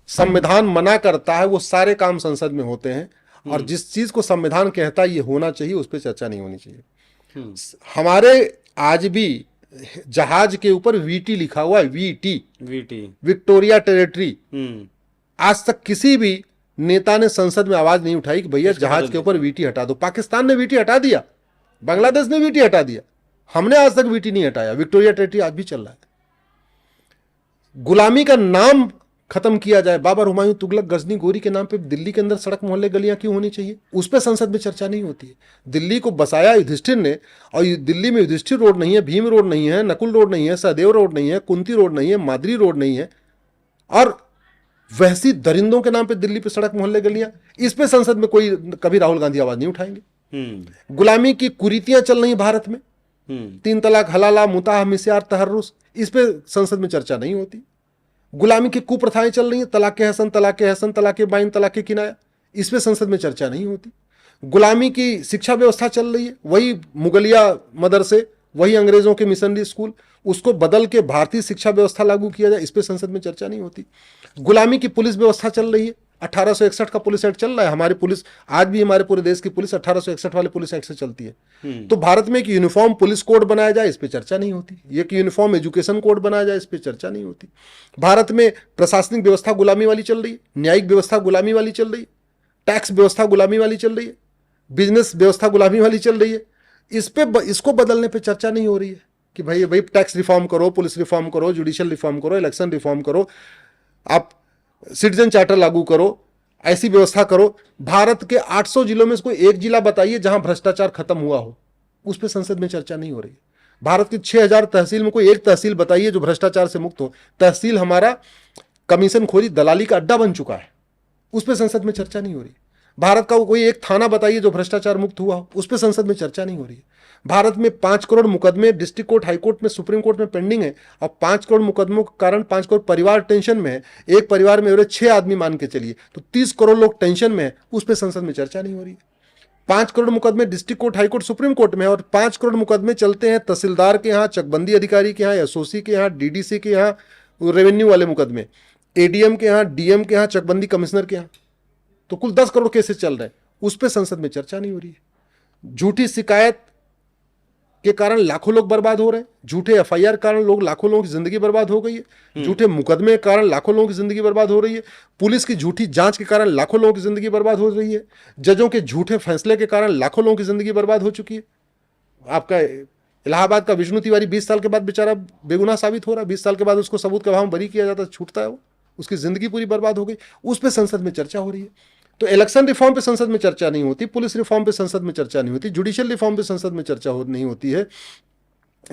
संविधान मना करता है वो सारे काम संसद में होते हैं, और जिस चीज को संविधान कहता है ये होना चाहिए उस पर चर्चा नहीं होनी चाहिए। हमारे आज भी जहाज के ऊपर वीटी लिखा हुआ है, वीटी, विक्टोरिया टेरिटरी। आज तक किसी भी नेता ने संसद में आवाज नहीं उठाई कि भैया जहाज के ऊपर वीटी हटा दो। पाकिस्तान ने वीटी हटा दिया, बांग्लादेश ने वीटी हटा दिया, हमने आज तक वीटी नहीं हटाया। विक्टोरिया टेरिटरी आज भी चल रहा है। गुलामी का नाम खत्म किया जाए, बाबर, हुमायूं, तुगलक, गजनी, गोरी के नाम पे दिल्ली के अंदर सड़क मोहल्ले गलियां क्यों होनी चाहिए, उस पर संसद में चर्चा नहीं होती है। दिल्ली को बसाया युधिष्ठिर ने, और दिल्ली में युधिष्ठिर रोड नहीं है, भीम रोड नहीं है, नकुल रोड नहीं है, सहदेव रोड नहीं है, कुंती रोड नहीं है, मादरी रोड नहीं है, और वैसी दरिंदों के नाम पे दिल्ली पे सड़क मोहल्ले गलियां, इस पे संसद में कोई कभी राहुल गांधी आवाज नहीं उठाएंगे। गुलामी की कुरीतियां चल रही भारत में, 3 तलाक, हलाला, मुताह, मिस्यार, तहर्रुस, इस पे संसद में चर्चा नहीं होती। गुलामी की कुप्रथाएं चल रही हैं, तलाक हसन, तलाक हसन, तलाक बाइन, तलाक किनाया, इस पे संसद में चर्चा नहीं होती। गुलामी की शिक्षा व्यवस्था चल रही है, वही मुगलिया मदरसे, वही अंग्रेजों के मिशनरी स्कूल, उसको बदल के भारतीय शिक्षा व्यवस्था लागू किया जाए, इस पे संसद में चर्चा नहीं होती। गुलामी की पुलिस व्यवस्था चल रही है, 1861 का पुलिस एक्ट चल रहा है। हमारी पुलिस आज भी, हमारे पूरे देश की पुलिस 1861 वाले पुलिस एक्ट से चलती है। तो भारत में एक यूनिफॉर्म पुलिस कोड बनाया जाए, इस पे चर्चा नहीं होती। एक यूनिफॉर्म एजुकेशन कोड बनाया जाए, इस पे चर्चा नहीं होती। भारत में प्रशासनिक व्यवस्था गुलामी वाली चल रही है, न्यायिक व्यवस्था गुलामी वाली चल रही है, टैक्स व्यवस्था गुलामी वाली चल रही है, बिजनेस व्यवस्था गुलामी वाली चल रही है। इसको बदलने पे चर्चा नहीं हो रही है कि भाई टैक्स रिफॉर्म करो, पुलिस रिफॉर्म करो, जुडिशियल रिफॉर्म करो, इलेक्शन रिफॉर्म करो, आप सिटीजन चार्टर लागू करो, ऐसी व्यवस्था करो। भारत के 800 जिलों में से कोई एक जिला बताइए जहां भ्रष्टाचार खत्म हुआ हो, उस पर संसद में चर्चा नहीं हो रही है। भारत की 6000 तहसील में कोई एक तहसील बताइए जो भ्रष्टाचार से मुक्त हो। तहसील हमारा कमीशन खोरी, दलाली का अड्डा बन चुका है, उस पर संसद में चर्चा नहीं हो रही। भारत का कोई एक थाना बताइए जो भ्रष्टाचार मुक्त हुआ हो, उस पर संसद में चर्चा नहीं हो रही है। भारत में 5 करोड़ मुकदमे डिस्ट्रिक्ट कोर्ट, हाई कोर्ट में, सुप्रीम कोर्ट में पेंडिंग है, और 5 करोड़ मुकदमों के कारण 5 करोड़ परिवार टेंशन में है। एक परिवार में एवरेज 6 आदमी मान के चलिए, तो 30 करोड़ लोग टेंशन में है, उस पर संसद में चर्चा नहीं हो रही है। 5 करोड़ मुकदमे district court, high court, supreme court में है, और 5 करोड़ मुकदमे चलते हैं तहसीलदार के यहाँ, चकबंदी अधिकारी के यहाँ, एसओसी के यहाँ, डीडीसी के यहाँ, रेवेन्यू वाले मुकदमे, एडीएम के यहाँ, डीएम के यहाँ, चकबंदी कमिश्नर के यहाँ, तो कुल 10 करोड़ केसेस चल रहे हैं, उस पर संसद में चर्चा नहीं हो रही है। झूठी शिकायत के कारण लाखों लोग बर्बाद हो रहे हैं, झूठे एफआईआर के कारण लाखों लोगों की जिंदगी बर्बाद हो गई है, झूठे मुकदमे के कारण लाखों लोगों की जिंदगी बर्बाद हो रही है, पुलिस की झूठी जांच के कारण लाखों लोगों की जिंदगी बर्बाद हो रही है, जजों के झूठे फैसले के कारण लाखों लोगों की जिंदगी बर्बाद हो चुकी है। आपका इलाहाबाद का विष्णु तिवारी 20 साल के बाद बेचारा बेगुनाह साबित हो रहा है, 20 साल के बाद उसको सबूत के अभाव में बरी किया जाता है, छूटता है वो, उसकी जिंदगी पूरी बर्बाद हो गई, उस पर संसद में चर्चा हो रही है। तो इलेक्शन रिफॉर्म पे संसद में चर्चा नहीं होती, पुलिस रिफॉर्म पे संसद में चर्चा नहीं होती, जुडिशियल रिफॉर्म पे संसद में चर्चा नहीं होती है,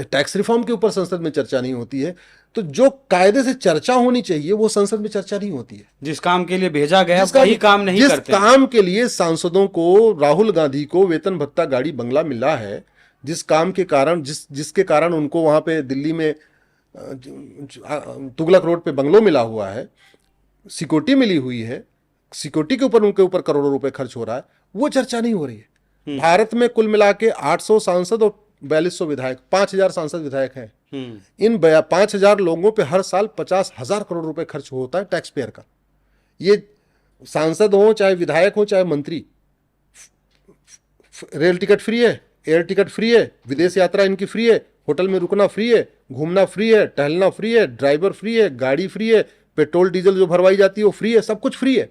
टैक्स रिफॉर्म के ऊपर संसद में चर्चा नहीं होती है। तो जो कायदे से चर्चा होनी चाहिए वो संसद में चर्चा नहीं होती है। जिस काम के लिए भेजा गया वही काम नहीं करते। जिस काम के लिए सांसदों को, राहुल गांधी को वेतन भत्ता, गाड़ी बंगला मिला है, जिस काम के कारण, जिसके कारण उनको वहां पे दिल्ली में तुगलक रोड पे बंगलो मिला हुआ है, सिक्योरिटी मिली हुई है, सिक्योरिटी के ऊपर उनके ऊपर करोड़ों रुपए खर्च हो रहा है, वो चर्चा नहीं हो रही है। भारत में कुल मिला के 800 सांसद और 4200 विधायक, 5000 सांसद विधायक हैं। इन 5000 लोगों पे हर साल 50,000 करोड़ रुपए खर्च होता है टैक्स पेयर का। ये सांसद हो, चाहे विधायक हो, चाहे मंत्री, रेल टिकट फ्री है, एयर टिकट फ्री है, विदेश यात्रा इनकी फ्री है, होटल में रुकना फ्री है, घूमना फ्री है, टहलना फ्री है, ड्राइवर फ्री है, गाड़ी फ्री है, पेट्रोल डीजल जो भरवाई जाती है वो फ्री है, सब कुछ फ्री है।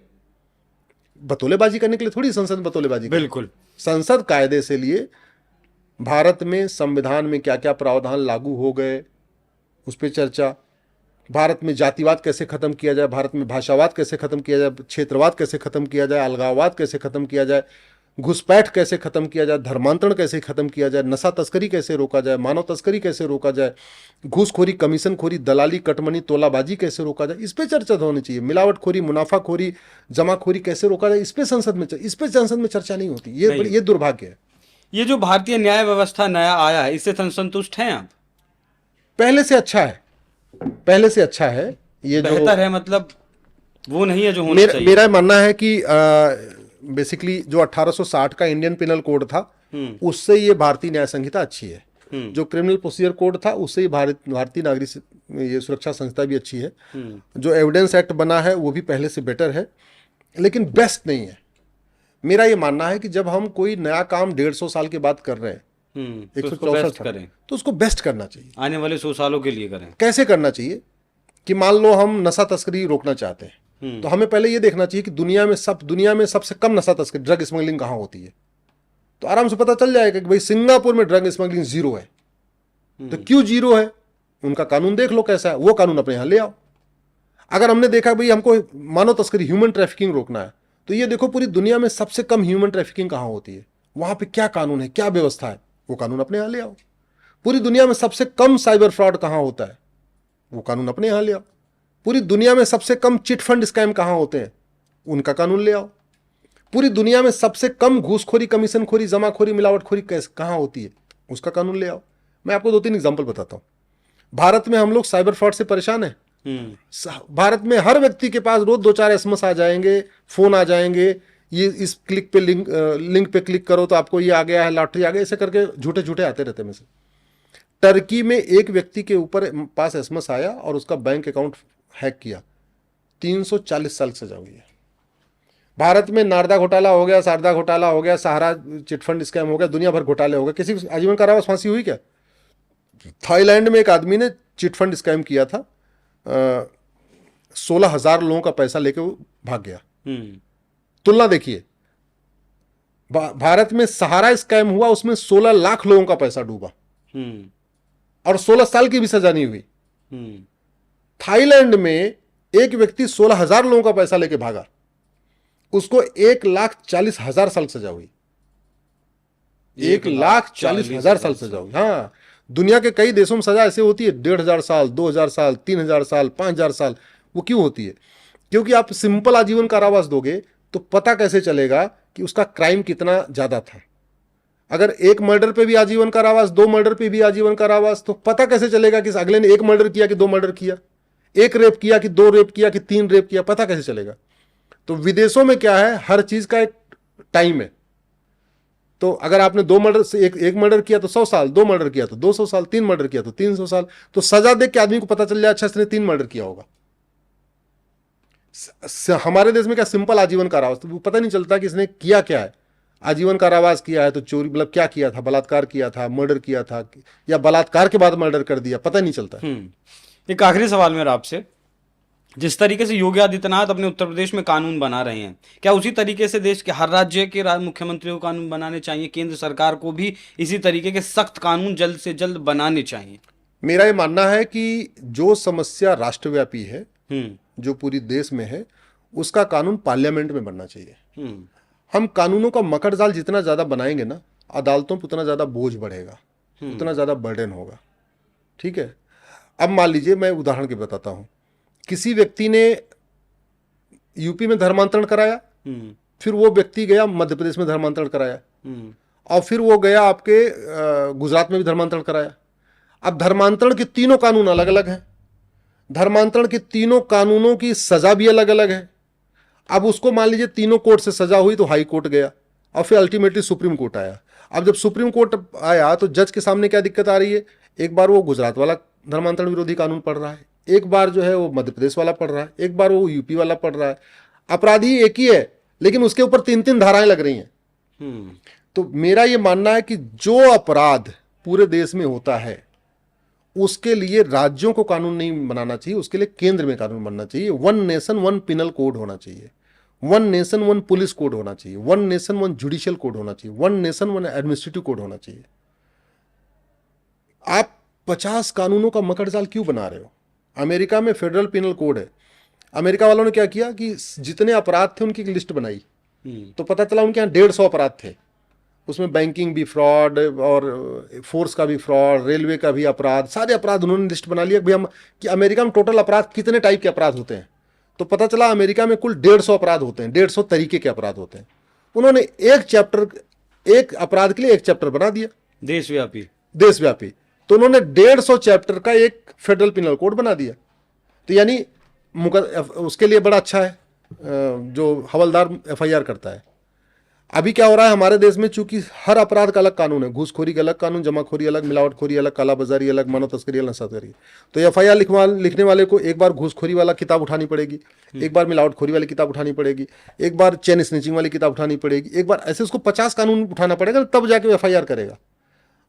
बतौलेबाजी करने के लिए थोड़ी संसद में बतौलेबाजी, बिल्कुल। संसद कायदे से लिए भारत में संविधान में क्या क्या प्रावधान लागू हो गए उस पर चर्चा, भारत में जातिवाद कैसे खत्म किया जाए, भारत में भाषावाद कैसे खत्म किया जाए, क्षेत्रवाद कैसे खत्म किया जाए, अलगाववाद कैसे खत्म किया जाए, घुसपैठ कैसे खत्म किया जाए, धर्मांतरण कैसे खत्म किया जाए, नशा तस्करी कैसे रोका जाए, मानव तस्करी कैसे रोका जाए, घूसखोरी, कमीशनखोरी, दलाली, कटमनी, तोलाबाजी कैसे रोका जाए, इस पे चर्चा होनी चाहिए। मिलावटखोरी, मुनाफाखोरी, जमाखोरी कैसे रोका जाए, इस पे संसद में चर्चा नहीं होती। ये दुर्भाग्य है। ये जो भारतीय न्याय व्यवस्था नया आया है, इससे संतुष्ट हैं आप? पहले से अच्छा है, पहले से अच्छा है। ये जो बेहतर है, मतलब वो नहीं है जो होना चाहिए। मेरा मानना है कि बेसिकली जो 1860 का इंडियन पिनल कोड था उससे ये भारतीय न्याय संहिता अच्छी है। जो क्रिमिनल प्रोसीजर कोड था उससे भारतीय नागरिक ये सुरक्षा संहिता भी अच्छी है। जो एविडेंस एक्ट बना है वो भी पहले से बेटर है, लेकिन बेस्ट नहीं है। मेरा ये मानना है कि जब हम कोई नया काम 150 साल के बाद कर रहे हैं, 164 करें, तो उसको बेस्ट करना चाहिए, आने वाले 100 सालों के लिए करें। कैसे करना चाहिए कि मान लो हम नशा तस्करी रोकना चाहते हैं, तो हमें पहले ये देखना चाहिए कि दुनिया में सबसे कम नशा तस्करी, ड्रग स्मगलिंग कहाँ होती है। तो आराम से पता चल जाएगा कि भाई सिंगापुर में ड्रग स्मगलिंग 0 है। तो क्यों 0 है, उनका कानून देख लो कैसा है, वो कानून अपने यहां ले आओ। अगर हमने देखा भाई हमको मानव तस्करी, ह्यूमन ट्रैफिकिंग रोकना है, तो ये देखो पूरी दुनिया में सबसे कम ह्यूमन ट्रैफिकिंग कहाँ होती है, वहां पे क्या कानून है, क्या व्यवस्था है, वो कानून अपने यहां ले आओ। पूरी दुनिया में सबसे कम साइबर फ्रॉड कहाँ होता है, वो कानून अपने यहां ले आओ। पूरी दुनिया में सबसे कम चिट फंड स्कैम कहाँ होते हैं, उनका कानून ले आओ। पूरी दुनिया में सबसे कम घूसखोरी, कमीशनखोरी, जमाखोरी, मिलावटखोरी कहाँ होती है, उसका कानून ले आओ। मैं आपको 2-3 एग्जांपल बताता हूं। भारत में हम लोग साइबर फ्रॉड से परेशान हैं, भारत में हर व्यक्ति के पास रोज 2-4 SMS आ जाएंगे, फोन आ जाएंगे, ये इस क्लिक पे लिंक पे क्लिक करो तो आपको ये आ गया है, लॉटरी आ गया, ऐसे करके झूठे झूठे आते रहते में से। टर्की में एक व्यक्ति के ऊपर पास SMS आया और उसका बैंक अकाउंट हैक किया, 340 साल की सजा हुई है। भारत में नारदा घोटाला हो गया, शारदा घोटाला हो गया, सहारा चिटफंड स्कैम हो गया, दुनिया भर घोटाले हो गए, किसी को आजीवन कारावास फांसी हुई क्या? थाईलैंड में एक आदमी ने चिटफंड स्कैम किया था, 16,000 लोगों का पैसा लेके वो भाग गया। तुलना देखिए, भारत में सहारा स्कैम हुआ, उसमें 16 लाख लोगों का पैसा डूबा और 16 साल की भी सजा नहीं हुई। थाईलैंड में एक व्यक्ति 16,000 लोगों का पैसा लेके भागा, उसको 1,40,000 साल सजा हुई। 1,40,000 साल सजा हुई। हाँ, दुनिया के कई देशों में सजा ऐसे होती है 1,500 साल, 2,000 साल, 3,000 साल, 5,000 साल। वो क्यों होती है? क्योंकि आप सिंपल आजीवन कारावास दोगे तो पता कैसे चलेगा कि उसका क्राइम कितना ज्यादा था। अगर एक मर्डर पे भी आजीवन कारावास, 2 मर्डर पे भी आजीवन कारावास, तो पता कैसे चलेगा कि अगले ने 1 मर्डर किया कि 2 मर्डर किया, 1 रेप किया कि 2 रेप किया कि 3 रेप किया, पता कैसे चलेगा? तो विदेशों में क्या है, हर चीज का एक टाइम है। तो अगर आपने 2 मर्डर से एक मर्डर किया तो 100 साल, 2 मर्डर किया तो 200 साल, 3 मर्डर किया तो 300 साल। तो सजा देख के आदमी को पता चल जाए अच्छा इसने 3 मर्डर किया होगा। हमारे देश में क्या सिंपल आजीवन कारावास, तो पता नहीं चलता कि इसने किया क्या है। आजीवन कारावास किया है तो चोरी मतलब क्या किया था, बलात्कार किया था, मर्डर किया था, या बलात्कार के बाद मर्डर कर दिया, पता नहीं चलता। एक आखिरी सवाल मेरा आपसे, जिस तरीके से योगी आदित्यनाथ अपने उत्तर प्रदेश में कानून बना रहे हैं, क्या उसी तरीके से देश के हर राज्य के मुख्यमंत्रियों को कानून बनाने चाहिए? केंद्र सरकार को भी इसी तरीके के सख्त कानून जल्द से जल्द बनाने चाहिए? मेरा ये मानना है कि जो समस्या राष्ट्रव्यापी है, जो पूरी देश में है, उसका कानून पार्लियामेंट में बनना चाहिए। हम कानूनों का मकड़ जाल जितना ज्यादा बनाएंगे ना, अदालतों पर उतना ज्यादा बोझ बढ़ेगा, उतना ज्यादा बर्डन होगा। ठीक है, अब मान लीजिए मैं उदाहरण के बताता हूं, किसी व्यक्ति ने यूपी में धर्मांतरण कराया, फिर वो व्यक्ति गया मध्य प्रदेश में धर्मांतरण कराया, और फिर वो गया आपके गुजरात में भी धर्मांतरण कराया। अब धर्मांतरण के तीनों कानून अलग अलग हैं, धर्मांतरण के तीनों कानूनों की सजा भी अलग अलग है। अब उसको मान लीजिए तीनों कोर्ट से सजा हुई तो हाई कोर्ट गया और फिर अल्टीमेटली सुप्रीम कोर्ट आया। अब जब सुप्रीम कोर्ट आया तो जज के सामने क्या दिक्कत आ रही है, एक बार वो गुजरात वाला धर्मांतरण विरोधी कानून पढ़ रहा है, एक बार जो है वो मध्य प्रदेश वाला पढ़ रहा है, एक बार वो यूपी वाला पढ़ रहा है। अपराधी एक ही है लेकिन उसके ऊपर 3-3 धाराएं लग रही हैं। तो मेरा ये मानना है कि जो अपराध पूरे देश में होता है उसके लिए राज्यों को कानून नहीं बनाना चाहिए, उसके लिए केंद्र में कानून बनना चाहिए। 1 नेशन 1 पिनल कोड होना चाहिए, 1 नेशन 1 पुलिस कोड होना चाहिए, 1 नेशन 1 जुडिशियल कोड होना चाहिए, 1 नेशन 1 एडमिनिस्ट्रेटिव कोड होना चाहिए। आप 50 कानूनों का मकड़जाल क्यों बना रहे हो? अमेरिका में फेडरल पिनल कोड है। अमेरिका वालों ने क्या किया कि जितने अपराध थे उनकी एक लिस्ट बनाई, तो पता चला उनके यहाँ 150 अपराध थे। उसमें बैंकिंग भी फ्रॉड और फोर्स का भी फ्रॉड, रेलवे का भी अपराध, सारे अपराध उन्होंने लिस्ट बना लिया कि अमेरिका में टोटल अपराध कितने टाइप के अपराध होते हैं। तो पता चला अमेरिका में कुल 150 अपराध होते हैं, 150 तरीके के अपराध होते हैं। उन्होंने एक चैप्टर, एक अपराध के लिए एक चैप्टर बना दिया, देशव्यापी। तो उन्होंने 150 चैप्टर का एक फेडरल पिनल कोड बना दिया। तो यानी उसके लिए बड़ा अच्छा है जो हवलदार FIR करता है। अभी क्या हो रहा है हमारे देश में, चूंकि हर अपराध का अलग कानून है, घूसखोरी का अलग कानून, जमाखोरी अलग, मिलावटखोरी अलग, कालाबाजारी अलग, मानव तस्करी अलग, नशाखोरी। तो FIR लिखने वाले को एक बार घूसखोरी वाला किताब उठानी पड़ेगी, एक बार मिलावटखोरी वाली किताब उठानी पड़ेगी, एक बार चेन स्निचिंग वाली किताब उठानी पड़ेगी, एक बार ऐसे उसको 50 कानून उठाना पड़ेगा, तब जाके FIR करेगा।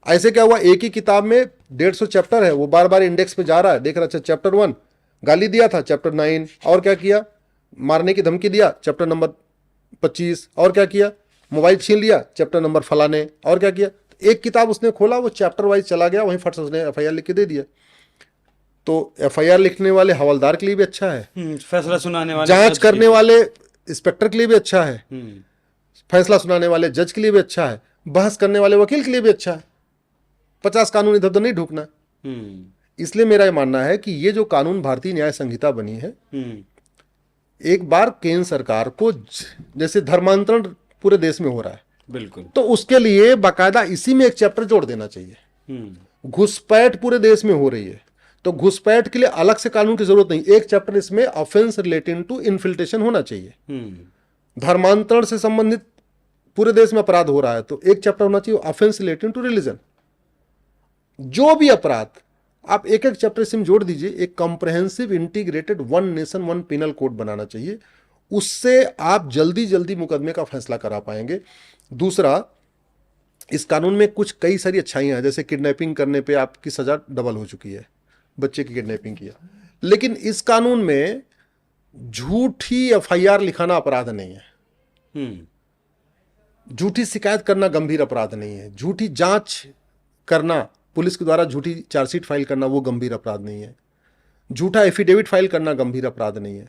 ऐसे क्या हुआ, एक ही किताब में 150 चैप्टर है, वो बार बार इंडेक्स पे जा रहा है, देख रहा है, अच्छा चैप्टर 1 गाली दिया था, चैप्टर 9 और क्या किया, मारने की धमकी दिया, चैप्टर नंबर 25 और क्या किया, मोबाइल छीन लिया, चैप्टर नंबर फलाने और क्या किया। तो एक किताब उसने खोला, वो चैप्टर वाइज चला गया, वहीं फट से उसने FIR लिख के दे दिया। तो FIR लिखने वाले हवलदार के लिए भी अच्छा है, फैसला सुनाने वाले, जांच करने वाले इंस्पेक्टर के लिए भी अच्छा है, फैसला सुनाने वाले जज के लिए भी अच्छा है, बहस करने वाले वकील के लिए भी अच्छा है। 50 कानून इधर उधर नहीं ढूंढना। इसलिए मेरा यह मानना है कि ये जो कानून भारतीय न्याय संहिता बनी है, एक बार केंद्र सरकार को, जैसे धर्मांतरण पूरे देश में हो रहा है, बिल्कुल, तो उसके लिए बाकायदा इसी में एक चैप्टर जोड़ देना चाहिए। घुसपैठ पूरे देश में हो रही है, तो घुसपैठ के लिए अलग से कानून की जरूरत नहीं, एक चैप्टर इसमें ऑफेंस रिलेटिंग टू इन्फिल्ट्रेशन होना चाहिए। धर्मांतरण से संबंधित पूरे देश में अपराध हो रहा है तो एक चैप्टर होना चाहिए ऑफेंस रिलेटिंग टू रिलीजन। जो भी अपराध आप एक एक चैप्टर इसमें जोड़ दीजिए, एक comprehensive integrated one nation one penal code बनाना चाहिए, उससे आप जल्दी जल्दी मुकदमे का फैसला करा पाएंगे। दूसरा, इस कानून में कुछ कई सारी अच्छाइयां हैं, जैसे किडनैपिंग करने पे आपकी सजा डबल हो चुकी है, बच्चे की किडनैपिंग किया, लेकिन इस कानून में झूठी एफआईआर लिखाना अपराध नहीं है, झूठी शिकायत करना गंभीर अपराध नहीं है, झूठी जांच करना, पुलिस के द्वारा झूठी चार्जशीट फाइल करना वो गंभीर अपराध नहीं है, झूठा एफिडेविट फाइल करना गंभीर अपराध नहीं है।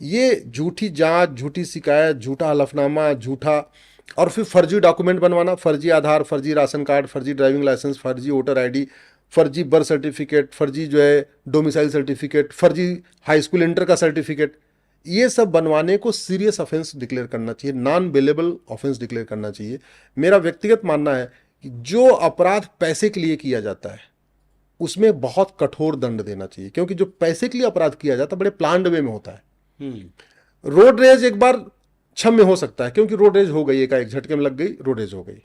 ये झूठी जांच, झूठी शिकायत, झूठा हलफनामा, झूठा और फिर फर्जी डॉक्यूमेंट बनवाना, फर्जी आधार, फर्जी राशन कार्ड, फर्जी ड्राइविंग लाइसेंस, फर्जी वोटर आईडी, फर्जी बर्थ सर्टिफिकेट, फर्जी जो है डोमिसाइल सर्टिफिकेट, फर्जी हाई स्कूल इंटर का सर्टिफिकेट, ये सब बनवाने को सीरियस ऑफेंस डिक्लेयर करना चाहिए, नॉन बेलेबल ऑफेंस डिक्लेयर करना चाहिए। मेरा व्यक्तिगत मानना है कि जो अपराध पैसे के लिए किया जाता है उसमें बहुत कठोर दंड देना चाहिए, क्योंकि जो पैसे के लिए अपराध किया जाता है बड़े प्लान्ड वे में होता है। रोड रेज एक बार क्षम्य हो सकता है, क्योंकि रोड रेज हो गई, एक झटके में लग गई, रोड रेज हो गई।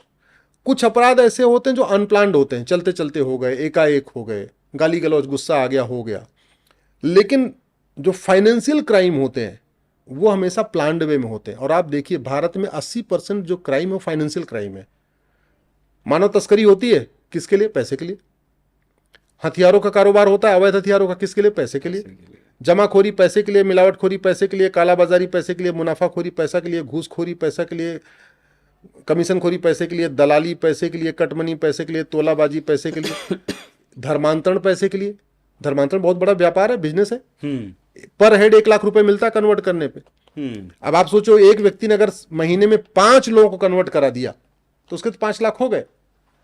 कुछ अपराध ऐसे होते हैं जो अनप्लान्ड होते हैं, चलते चलते हो गए, एकाएक हो गए, गाली गलौज, गुस्सा आ गया, हो गया। लेकिन जो फाइनेंशियल क्राइम होते हैं वो हमेशा प्लान्ड वे में होते हैं। और आप देखिए भारत में 80% जो क्राइम है वो फाइनेंशियल क्राइम है। मानव तस्करी होती है किसके लिए? पैसे के लिए। हथियारों का कारोबार होता है, अवैध हथियारों का, किसके लिए? पैसे के लिए। जमाखोरी पैसे के लिए, मिलावटखोरी पैसे के लिए, कालाबाजारी पैसे के लिए, मुनाफाखोरी पैसा के लिए, घूसखोरी पैसा के लिए, कमीशनखोरी पैसे के लिए, दलाली पैसे के लिए, कटमनी पैसे के लिए, तोलाबाजी पैसे के लिए, धर्मांतरण पैसे के लिए। धर्मांतरण बहुत बड़ा व्यापार है, बिजनेस है। पर हेड 1 लाख रुपए मिलता है कन्वर्ट करने पे। अब आप सोचो, एक व्यक्ति ने अगर महीने में 5 लोगों को कन्वर्ट करा दिया तो उसके तो 5 लाख हो गए।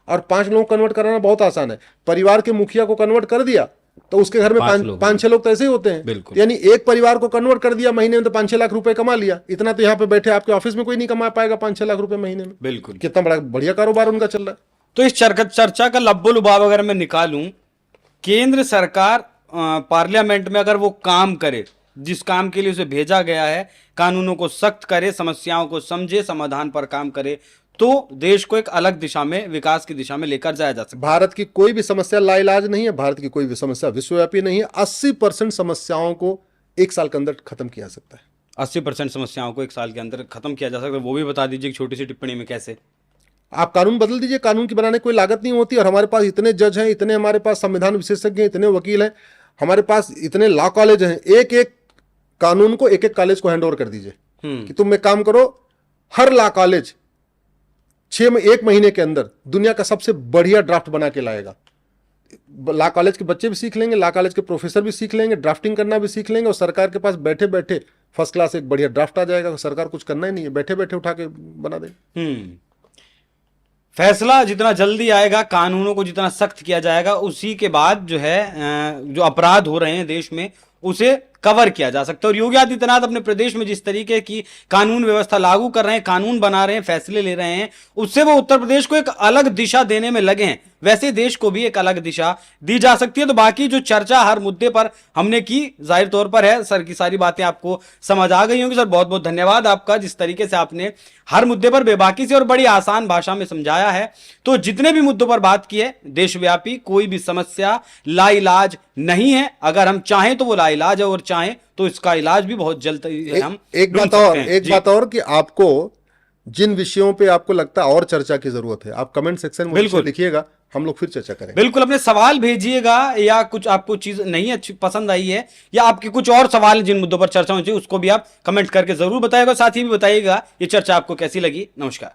और 5 लोगों को कन्वर्ट कराना बहुत आसान है। परिवार के मुखिया को कन्वर्ट कर दिया तो उसके घर में 5-6 लोग तो ऐसे ही होते हैं। यानी एक परिवार को कन्वर्ट कर दिया महीने में तो 5-6 लाख रुपए कमा लिया। इतना तो यहाँ पे बैठे आपके ऑफिस में कोई नहीं कमा पाएगा 5-6 लाख रुपए महीने में। बिल्कुल, कितना बड़ा बढ़िया कारोबार उनका चल रहा है। तो इस चर्चा का लब्बो लुभाव अगर मैं निकालूं, केंद्र सरकार पार्लियामेंट में अगर वो काम करे जिस काम के लिए उसे भेजा गया है, कानूनों को सख्त करे, समस्याओं को समझे, समाधान पर काम करे, तो देश को एक अलग दिशा में, विकास की दिशा में लेकर जाया जा सकता है। भारत की कोई भी समस्या लाइलाज नहीं है, भारत की कोई भी समस्या विश्वव्यापी नहीं है। 80% समस्याओं को 1 साल के अंदर खत्म किया जा सकता है। 80% समस्याओं को 1 साल के अंदर खत्म किया जा सकता है, वो भी बता दीजिए एक छोटी सी टिप्पणी में कैसे। आप कानून बदल दीजिए, कानून की बनाने की कोई लागत नहीं होती। और हमारे पास इतने जज हैं, इतने हमारे पास संविधान विशेषज्ञ हैं, इतने वकील हैं, हमारे पास इतने लॉ कॉलेज हैं। एक एक कानून को एक एक कॉलेज को हैंड ओवर कर दीजिए कि तुम एक काम करो, हर लॉ कॉलेज 1 महीने के अंदर दुनिया का सबसे बढ़िया ड्राफ्ट बना के लाएगा। लॉ कॉलेज के बच्चे भी सीख लेंगे, लॉ कॉलेज के प्रोफेसर भी सीख लेंगे, ड्राफ्टिंग करना भी सीख लेंगे, और सरकार के पास बैठे बैठे फर्स्ट क्लास एक बढ़िया ड्राफ्ट आ जाएगा। सरकार कुछ करना ही नहीं है, बैठे बैठे उठा के बना दे। फैसला जितना जल्दी आएगा, कानूनों को जितना सख्त किया जाएगा, उसी के बाद जो है जो अपराध हो रहे हैं देश में उसे कवर किया जा सकता है। और योगी आदित्यनाथ अपने प्रदेश में जिस तरीके की कानून व्यवस्था लागू कर रहे हैं, कानून बना रहे हैं, फैसले ले रहे हैं, उससे वो उत्तर प्रदेश को एक अलग दिशा देने में लगे हैं। वैसे देश को भी एक अलग दिशा दी जा सकती है। तो बाकी जो चर्चा हर मुद्दे पर हमने की, जाहिर तौर पर है सर की सारी बातें आपको समझ आ गई होंगी। सर बहुत बहुत धन्यवाद आपका, जिस तरीके से आपने हर मुद्दे पर बेबाकी से और बड़ी आसान भाषा में समझाया है। तो जितने भी मुद्दों पर बात की है, देशव्यापी कोई भी समस्या लाइलाज नहीं है। अगर हम चाहें तो वो लाइलाज है, और चाहें तो इसका इलाज भी बहुत जल्द हम एक बात और कि आपको जिन विषयों पे आपको लगता है और चर्चा की जरूरत है, आप कमेंट सेक्शन में लिखिएगा, हम लोग फिर चर्चा करेंगे। बिल्कुल, अपने सवाल भेजिएगा, या कुछ आपको चीज नहीं अच्छी पसंद आई है, या आपके कुछ और सवाल जिन मुद्दों पर चर्चा होनी चाहिए, उसको भी आप कमेंट करके जरूर बताइएगा। साथ ही भी बताइएगा ये चर्चा आपको कैसी लगी। नमस्कार।